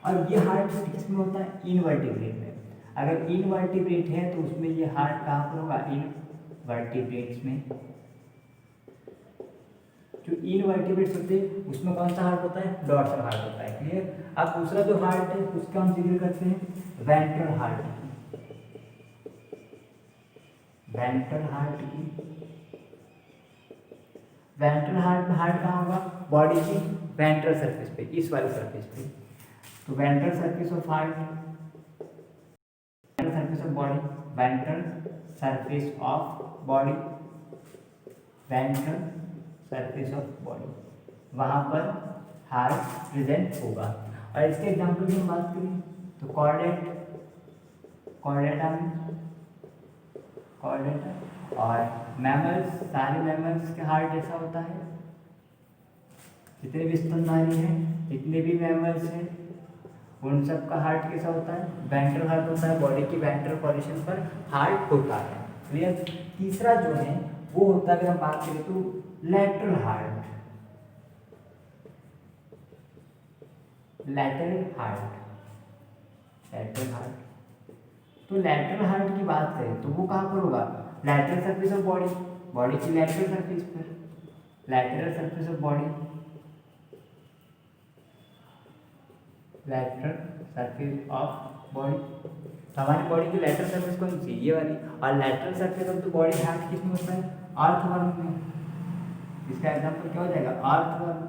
[SPEAKER 1] और ये हार्ट किसमें होता है, इनवर्टिब्रेट में। अगर इनवर्टिब्रेट है तो उसमें ये हार्ट कहाँ पर होगा, इनवर्टिब्रेट्स में। जो इनवर्टिब्रेट्स होते हैं उसमें कौन सा हार्ट होता है, डॉर्सल हार्ट होता है। क्लियर। अब दूसरा जो हार्ट है उसका हम जिक्र करते हैं वेंट्रल हार्ट की, वेंट्रल हार्ट की। वेंट्रल हार्ट में हार्ट कहाँ होगा, बॉडी की वेंट्रल सरफेस पे, इस वाली सरफेस पे। तो ventral surface of heart, ventral surface of body, ventral surface of body, ventral surface of body, वहाँ पर हार्ट प्रेजेंट होगा। और इसके एग्जाम्पल की हम बात करें तो कॉर्डेट, कॉर्डेटा में, कॉर्डेटा। और मैमल्स, सारे मैमल्स के हार्ट ऐसा होता है, जितने भी स्तनधारी हैं, जितने भी मैमल्स हैं, उन सब का हार्ट कैसा होता है, वेंट्रल हार्ट होता है, बॉडी की वेंट्रल पोजीशन पर हार्ट होता है। क्लियर। तीसरा जो है वो होता है, अगर हम बात करें तो lateral heart, lateral heart, lateral heart. तो लैटरल हार्ट की बात करें तो वो कहाँ पर होगा, lateral surface of body, body की लैटरल सरफेस पर, lateral surface of body, lateral surface of body. तो हमारी बॉडी की लैटरल सरफेस कौन सी, ये वाली। और lateral surface of the body heart किसमें होता है, अर्थवर्म में। इसका एग्जांपल क्या हो जाएगा, अर्थवर्म,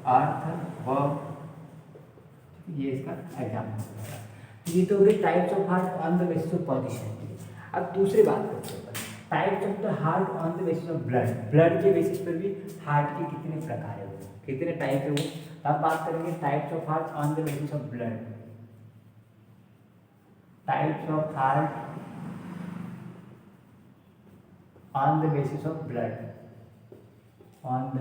[SPEAKER 1] अर्थवर्म, ये इसका एग्जांपल होगा। ये तो हो गई types of heart on the basis of position. अब दूसरी बात करते हैं types of the heart on the basis of blood, blood के बेसिस पर भी हार्ट के कितने प्रकार है, वो कितने टाइप है वो। अब बात करेंगे types of heart on the basis of blood, types of heart on the basis of blood, on the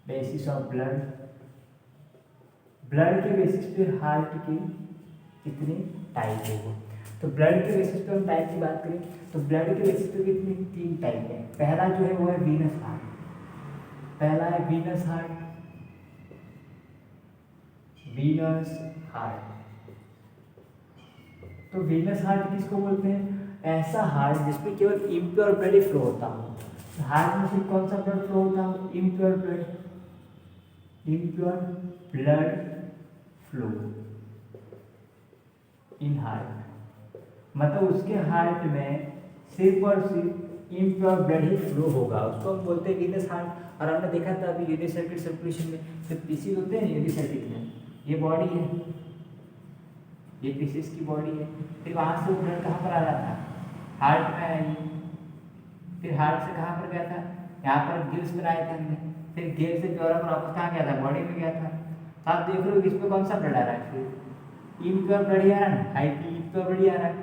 [SPEAKER 1] basis of blood. Blood के बेसिस पे हार्ट के कितने टाइप है वो। तो ब्लड के बेसिस पे हम टाइप की बात करें तो ब्लड के बेसिस पे कितने, 3 टाइप है। पहला जो है वो है वीनस हार्ट, पहला है वीनस हार्ट, वीनस हार्ट। तो वीनस हार्ट किसको बोलते हैं, ऐसा हार्ट जिसमें केवल इम्प्योर ब्लड ही फ्लो होता हो। हार्ट में सिर्फ कौन सा ब्लड फ्लो होता हो, impure blood, impure blood flow in heart. मतलब उसके हार्ट में सिर्फ और सिर्फ इम्प्योर ब्लड ही फ्लो होगा, उसको हम बोलते हैं वीनस हार्ट। और हमने देखा था अभी यूनिसर्किट सर्कुलेशन में जो पीसीज होते हैं यूनिसर्किट में, ये बॉडी है, ये पीसीज की बॉडी है, फिर वहाँ से ब्लड कहाँ पर आ रहा था, हार्ट में है ये, फिर हार्ट से कहाँ पर गया था, यहाँ पर गिल्स बनाए थे हमने, फिर गिल्स से प्योरा पर वापस कहाँ गया था, बॉडी में गया था। तो आप देख रहे हो इसमें कौन सा ब्लड आ रहा है, फिर इम्प्योर ब्लड ही आ रहा है, हाई पी इम्प्योर ब्लड ही आ रहा है,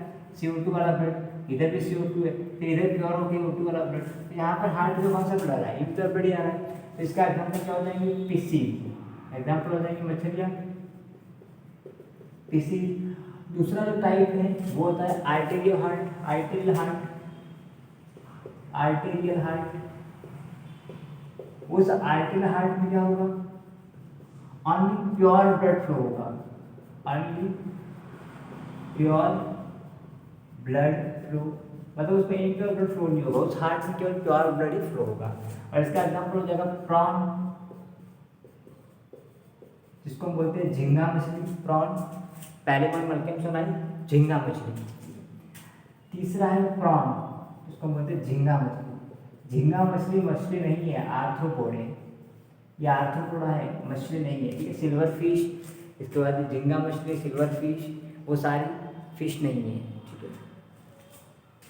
[SPEAKER 1] CO2 वाला ब्लड, इधर भी CO2 है, फिर इधर प्योर हो गया O2 वाला ब्लड। तो यहाँ पर हार्ट में कौन सा ब्लड आ रहा है, इम्प्योर ब्लड ही आ रहा है। तो इसका एग्जाम्पल क्या हो जाएंगे, पीसी, एग्जाम्पल हो जाएंगे मछलियाँ, पीसी। दूसरा जो टाइप है वो होता है arterial heart, arterial heart, arterial heart. उस आर्टेरियल हार्ट में क्या होगा, ओनली प्योर ब्लड फ्लो होगा, ओनली प्योर ब्लड फ्लो, मतलब उसमें इम्प्योर ब्लड फ्लो नहीं होगा, उस हार्ट में केवल प्योर ब्लड ही फ्लो होगा। और इसका एग्जाम्पल हो जाएगा प्रॉन, जिसको हम बोलते हैं झींगा मछली, प्रॉन, पहले कौन मलके सुना है, झींगा मछली। तीसरा है प्रॉन, जिसको हम बोलते हैं झींगा मछली। झींगा मछली मछली नहीं है, आर्थ्रोपोड है, ये आर्थ्रोपोडा है, मछली नहीं है, ठीक है। सिल्वर फिश, इसके बाद झींगा मछली, सिल्वर फिश, वो सारी फिश नहीं है, ठीक है।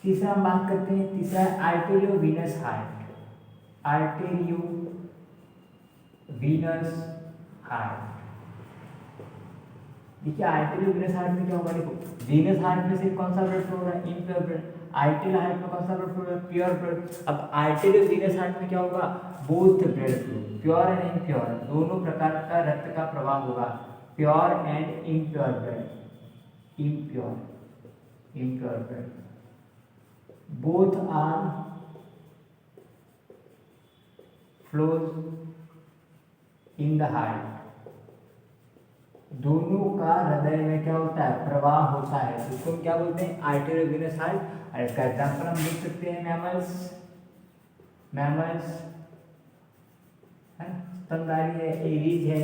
[SPEAKER 1] तीसरा हम बात करते हैं, तीसरा है आर्टेरियो वीनस हार्ट, आर्टेरियो वीनस हार्ट। देखिए आर्टेरियो वीनस हार्ट में क्या होगा, देखो वीनस हार्ट में सिर्फ कौन सा ब्लड फ्लो हो रहा है, इम्प्योर ब्लड, आर्टेरियल हार्ट में कौन सा ब्लड फ्लो हो रहा है, प्योर ब्लड। अब आर्टेरियो वीनस हार्ट में क्या होगा, both blood flow, pure and impure, दोनों प्रकार का रक्त का प्रवाह होगा, pure and impure blood, impure, impure blood, both are flows in the heart, दोनों का हृदय में क्या होता है, प्रवाह होता है, इसको हम क्या बोलते हैं, आर्टेरियो वीनस हार्ट। और इसका एग्जाम्पल हम देख सकते हैं मैमल्स, मैमल्स है, स्तनधारी है, एरीज है,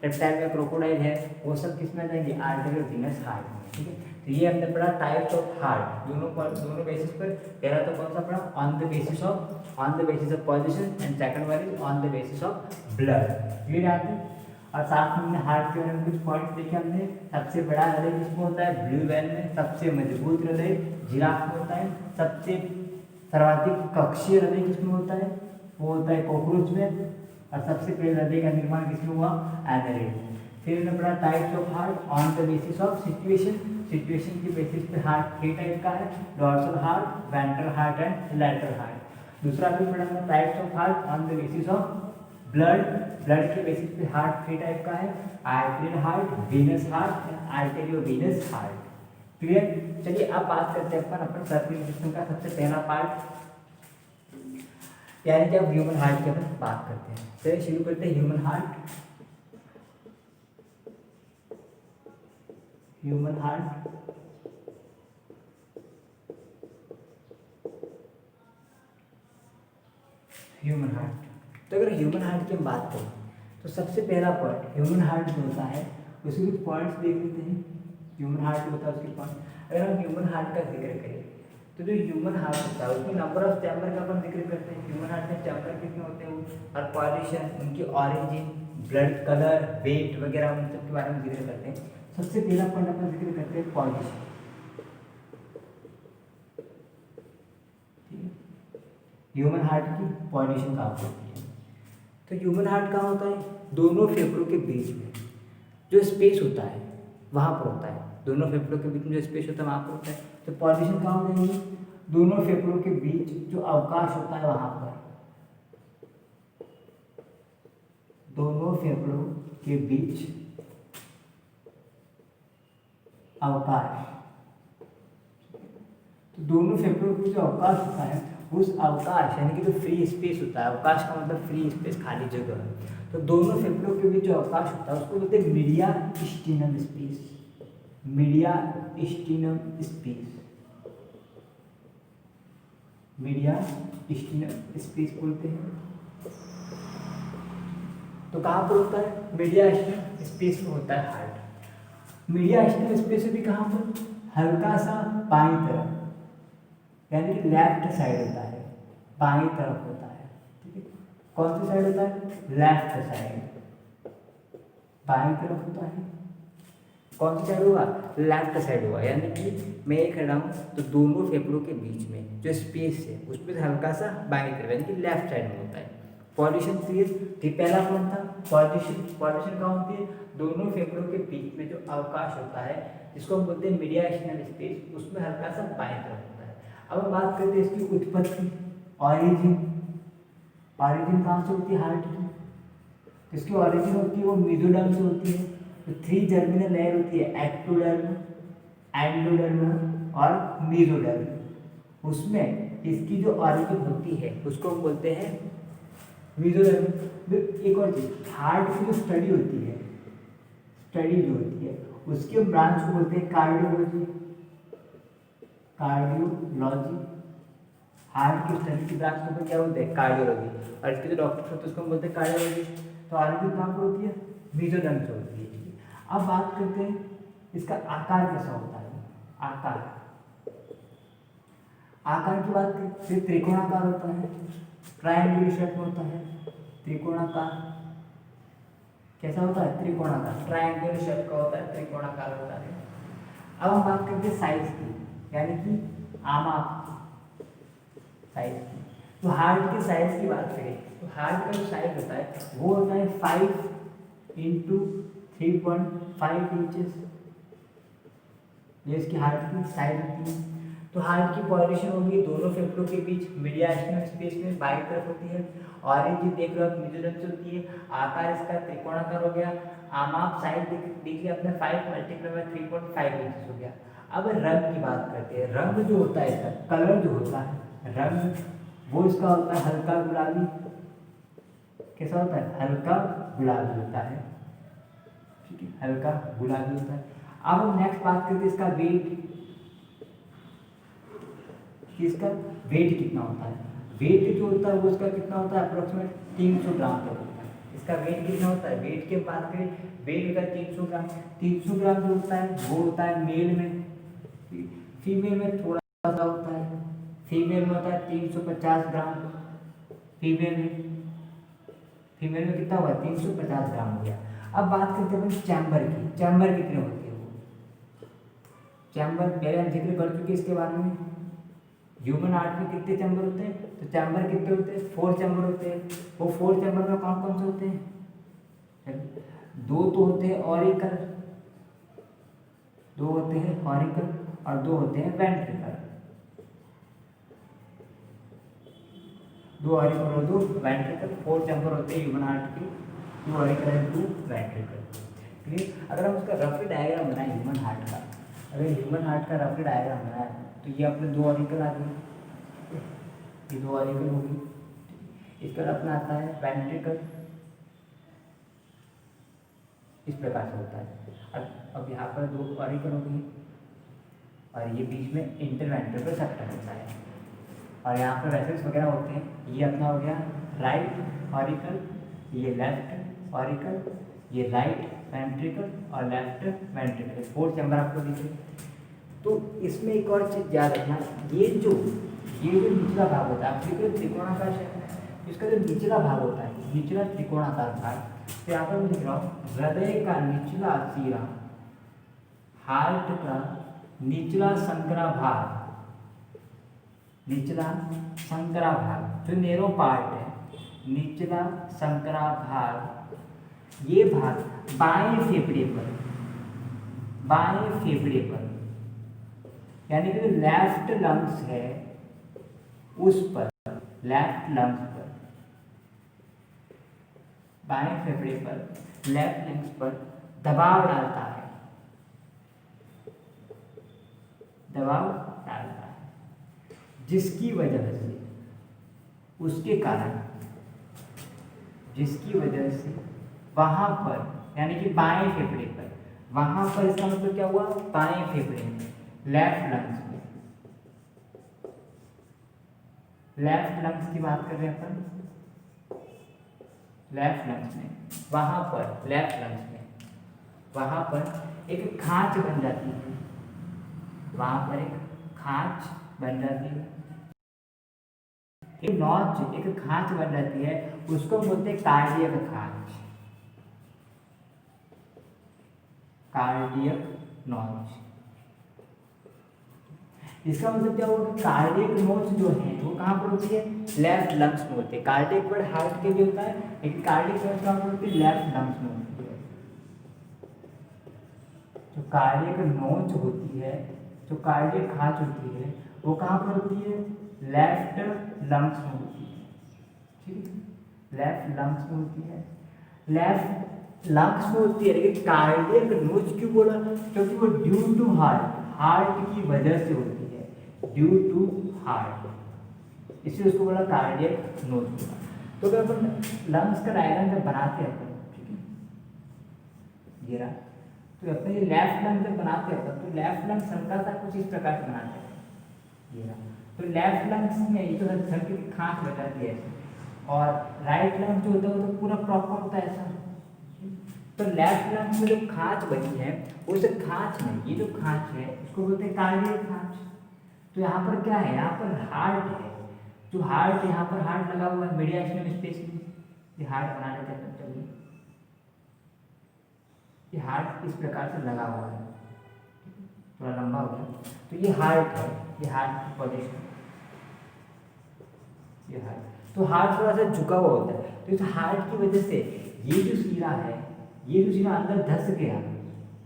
[SPEAKER 1] रेप्टाइल में क्रोकोडाइल है, वो सब किस में जाएंगे, आर्टेरियो वीनस हार्ट में, ठीक है। तो ये हमने पढ़ा टाइप्स ऑफ हार्ट, दोनों बेसिस पर। पहला तो कौन सा पढ़ा, on the basis of position, and second one is on the basis of blood, clear आते। और साथ में हमने हार्ट के बारे में कुछ पॉइंट देखे हमने। सबसे बड़ा हृदय किसमें होता है, ब्लू व्हेल में। सबसे मजबूत हृदय जिराफ में होता है। सबसे सर्वाधिक कक्षीय हृदय किसमें होता है, वो होता है कॉकरोच में। और सबसे पहले हृदय का निर्माण किसमें हुआ, एनेलिड। फिर हमने पढ़ा types of heart on the basis of situation, situation की बेसिस पे हार्ट 3 टाइप का है, dorsal heart, ventral heart and lateral heart. दूसरा भी पढ़ा types of heart on the basis of blood, blood के बेसिस पे हार्ट 3 टाइप का है, arterial heart, venous heart and arterio venous heart, clear. चलिए अब बात करते हैं अपन सर्कुलेटरी सिस्टम का सबसे पहला पार्ट, यानी कि अब ह्यूमन हार्ट की अपन बात करते हैं। चलिए शुरू करते हैं human heart. Human heart, human heart. तो अगर ह्यूमन हार्ट की हम बात करें तो सबसे पहला पॉइंट ह्यूमन हार्ट जो होता है उसके कुछ पॉइंट्स देख लेते हैं। ह्यूमन हार्ट जो होता है उसके पॉइंट, अगर हम ह्यूमन हार्ट का जिक्र करें तो जो ह्यूमन हार्ट होता है उसमें नंबर ऑफ चैम्बर का अपन जिक्र करते हैं। ह्यूमन हार्ट में चैम्बर कितने होते हैं, और पॉजिशन, उनकी ऑरिजिन, ब्लड कलर, वेट वगैरह, उन सब के बारे में जिक्र करते हैं। सबसे पहला पॉइंट अपन जिक्र करते हैं पॉजिशन, ह्यूमन हार्ट की पोजीशन कहाँ होती है। तो ह्यूमन हार्ट कहाँ होता है, दोनों फेफड़ों के बीच में जो स्पेस होता है वहाँ पर होता है। दोनों फेफड़ों के बीच में जो स्पेस होता है वहाँ पर होता है। तो पोजीशन कहाँ हो जाएगी, दोनों फेफड़ों के बीच जो अवकाश होता है वहाँ पर, दोनों फेफड़ों के बीच अवकाश, तो दोनों फेफड़ों के बीच जो अवकाश होता है उस अवकाश यानी कि जो फ्री स्पेस होता है, अवकाश का मतलब फ्री स्पेस, खाली जगह, तो दोनों फेफड़ों के बीच जो अवकाश होता है उसको बोलते हैं mediastinum space, mediastinum space, mediastinum space बोलते हैं। तो कहाँ पर होता है, मीडिया स्टीनम स्पेस में होता है हार्ट। मीडिया स्टीनम स्पेस भी कहाँ पर, हल्का सा बाईं तरफ, यानी कि लेफ्ट साइड होता है, बाईं तरफ होता है, ठीक है। कौन सी साइड होता है, लेफ्ट साइड, बाईं तरफ होता है। कौन सी साइड होगा, लेफ्ट साइड होगा। यानी कि मैं ये खड़ा हूँ तो दोनों फेफड़ों के बीच में जो स्पेस है उसमें से हल्का सा बाएं तरफ यानी कि लेफ्ट साइड में होता है। पॉल्यूशन क्लियर, तो पहला कौन था, पॉल्यूशन। पॉल्यूशन कहाँ होती है, दोनों फेफड़ों के बीच में जो अवकाश होता है जिसको हम बोलते हैं मीडिएशनल स्पेस, उसमें हल्का सा बाएं तरफ होता है। अब हम बात करते हैं इसकी उत्पत्ति, ऑरिजिन। ऑरिजिन कहाँ से होती है, हार्ट की। इसकी ऑरिजिन होती है वो मेसोडर्म से होती है। तो 3 जर्मिनल लेयर होती है, एक्टोडर्म, एंडोडर्म और मेसोडर्म। उसमें इसकी जो ऑरिजिन होती है उसको हम बोलते हैं मेसोडर्म। एक और चीज, हार्ट की जो स्टडी होती है, स्टडी जो होती है उसके ब्रांच को बोलते हैं कार्डियोलॉजी। कार्डियोलॉजी, हार्ट की स्टडी की ब्रांच को क्या बोलते हैं, कार्डियोलॉजी। और इसके जो डॉक्टर होते हैं उसको हम बोलते हैं कार्डियोलॉजिस्ट। तो ऑरिजिन कहाँ पर होती है, मेसोडर्म से होती है। अब बात करते हैं इसका आकार कैसा होता है। आकार, आकार की बात करें तो त्रिकोणाकार होता है, ट्रायंगुलर शेप में होता है। त्रिकोणाकार कैसा होता है, त्रिकोणाकार, ट्रायंगुलर शेप का होता है, त्रिकोणाकार होता है। अब हम बात करते हैं साइज की, यानी कि आमाप साइज की। तो हार्ट के साइज की बात करें तो हार्ट का जो साइज होता है वो होता है 5 इंटू 3.5 इंचेस। ये इसकी हार्ट की साइज होती है। तो हार्ट की पॉजिशन होगी दोनों फेफड़ों के बीच मीडिएशनल स्पेस में बाईं तरफ होती है। ऑरेंज देख रहे हो आप, मेसोडर्म से होती है। आकार इसका त्रिकोणाकार हो गया। आमाप साइज देखिए अपने 5 मल्टीप्लाई बाय 3.5 इंचेस हो गया। अब रंग की बात करते हैं। रंग जो होता है इसका, कलर जो होता है रंग, वो इसका होता है हल्का गुलाबी। कैसा होता है, हल्का गुलाबी होता है, ठीक है, हल्का गुलाबी होता है। अब हम नेक्स्ट बात करते हैं इसका वेट, कि इसका वेट कितना होता है। वेट जो होता है वो इसका कितना होता है, अप्रोक्सीमेट 300 ग्राम तक होता है। इसका वेट कितना होता है, वेट की बात करें वेट होता है 300 ग्राम। 300 ग्राम जो होता है वो होता है मेल में, फीमेल में थोड़ा ज़्यादा होता है। फीमेल में होता है 350 ग्राम। फीमेल में कितना हुआ, 350 ग्राम हो गया। अब बात करते हैं चैम्बर की। चैम्बर कितने होते हैं वो, चैम्बर पहले हम जिक्र कर चुके इसके बारे में। ह्यूमन हार्ट में कितने चैम्बर होते हैं, तो चैम्बर कितने होते हैं, 4 चैम्बर होते हैं। वो 4 चैम्बर में कौन कौन से होते हैं, 2 तो होते हैं ऑरिकल, 2 होते हैं ऑरिकल और 2 होते हैं वेंट्रिकल। 2 ऑरिकल और 2 वेंट्रिकल, 4 चैम्बर होते हैं ह्यूमन हार्ट के, 2 ऑरिकल एंड 2 वेंट्रिकल। क्लियर। अगर हम उसका रफली डायग्राम बनाए ह्यूमन हार्ट का, अगर ह्यूमन हार्ट का रफली डायग्राम बनाए तो ये अपने 2 ऑरिकल आ गए, ये 2 ऑरिकल होगी। इसका अपना आता है वेंट्रिकल, इस प्रकार से होता है। अब यहाँ पर 2 ऑरिकल हो गई और ये बीच में इंटरवेंट्रिकल सेप्टम होता है और यहाँ पर वेसल्स वगैरह होते हैं। ये अपना हो गया राइट ऑरिकल, ये लेफ्ट ऑरिकल, ये राइट वेंट्रिकल और लेफ्ट वेंट्रिकल, 4 चैम्बर आपको दिखे। तो इसमें एक और चीज़ याद रखना, ये जो निचला भाग होता है, आप देखो त्रिकोणाकार शेप है, इसका जो निचला भाग होता है, निचला त्रिकोणाकार भाग, तो यहाँ पर मैं लिख रहा हूँ हृदय का निचला सिरा, हार्ट का निचला संकरा भाग, निचला संकरा भाग जो नेरो पार्ट है, निचला संकरा भाग, ये भाग बाएं फेफड़े पर यानी कि लेफ्ट लंग्स है उस पर, लेफ्ट लंग्स पर, बाएं फेफड़े पर, लेफ्ट लंग्स पर दबाव डालता है, दबाव डालता है, जिसकी वजह से, उसके कारण, जिसकी वजह से वहां पर यानी कि बाएं फेफड़े पर, वहां पर इसका मतलब क्या हुआ, बाएं फेफड़े में, लेफ्ट लंग्स में, लेफ्ट लंग्स की बात कर रहे हैं अपन, लेफ्ट लंग्स में, वहां पर लेफ्ट लंग्स में, वहां पर एक खांच बन जाती है, वहां पर एक खांच बन जाती है, एक नॉच, एक खांच बन जाती है, उसको बोलते हैं कार्डियक खांच, कार्डियक नॉच। इसका मतलब क्या होगा, कार्डियक नोच जो है वो कहाँ पर होती है, लेफ्ट लंग्स में होती है। कार्डियक वर्ड हार्ट के लिए होता है, लेकिन कार्डियक नोच कहाँ पर होती है, लेफ्ट लंग्स में होती है। जो कार्डियक नोच होती है, जो कार्डियक खांच होती है, वो कहाँ पर होती है, लेफ्ट लंग्स में होती है। ठीक है, लेफ्ट लंग्स में होती है, लेफ्ट लंग्स में होती है। लेकिन कार्डियक नोच क्यों बोला, क्योंकि वो ड्यू टू हार्ट, हार्ट की वजह से होती है, ड्यू टू हार्ट, इसलिए उसको बोला कार्डियक नोच बोला। तो अगर अपन लंग्स का डायग्राम जब बनाते हैं अपन, ठीक है ये रहा, तो अपन ये लेफ्ट लंग जब बनाते हैं अपन, तो लेफ्ट लंग संकल्प कुछ इस प्रकार से बनाते हैं, ये रहा। तो लेफ्ट लंग्स में ये तो हल्की सी खांच बन जाती है, और राइट लंग जो होता है वो तो पूरा प्रॉपर होता है ऐसा। तो लेफ्ट लंग में जो खांच बनी है, उस खांच में ये जो खांच है उसको बोलते हैं कार्डियक खांच। तो यहाँ पर क्या है, यहाँ पर हार्ट है, जो हार्ट, यहाँ पर हार्ट लगा हुआ है मीडियम स्पेस में, ये हार्ट बना लेते हैं। चलिए ये हार्ट इस प्रकार से लगा हुआ है, थोड़ा लंबा हो गया, तो ये हार्ट है, ये हार्ट की पोजीशन, ये हार्ट। तो हार्ट थोड़ा सा झुका हुआ होता है, तो इस हार्ट की वजह से ये जो सिरा है, ये जो सिरा अंदर धस गया,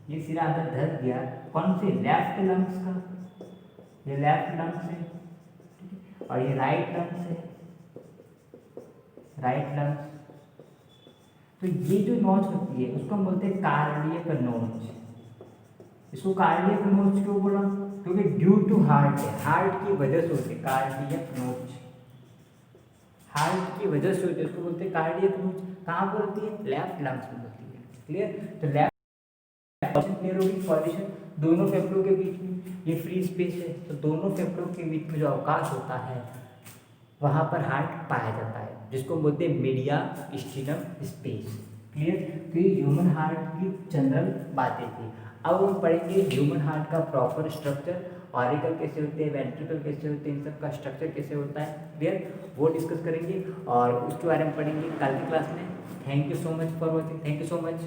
[SPEAKER 1] ये सिरा अंदर धस गया, कौन से, लेफ्ट लंग्स का, ये लेफ्ट लंग से, और ये राइट लंग से, राइट लंग्स। तो ये जो नोच होती है उसको हम बोलते हैं कार्डियक नोच। इसको कार्डियक नोच क्यों बोला, क्योंकि ड्यू टू हार्ट है, हार्ट की वजह से होती है कार्डियक नोच, हार्ट की वजह से होती है, उसको बोलते हैं कार्डियक नोच। कहाँ पर होती है, लेफ्ट लंग्स में होती है। क्लियर, तो लेफ्ट क्लियर होगी पोजीशन, दोनों फेफड़ों के बीच में ये फ्री स्पेस है, तो दोनों फेफड़ों के बीच में जो अवकाश होता है वहाँ पर हार्ट पाया जाता है, जिसको बोलते हैं मीडिया स्टीनम स्पेस। क्लियर, तो ये ह्यूमन हार्ट की जनरल बातें थी। अब हम पढ़ेंगे ह्यूमन हार्ट का प्रॉपर स्ट्रक्चर, ऑरिकल कैसे होते हैं, वेंट्रिकल कैसे होते हैं, इन सब का स्ट्रक्चर कैसे होता है। क्लियर, वो डिस्कस करेंगे और उसके बारे में पढ़ेंगे कल की क्लास में। Thank you so much for watching, thank you so much.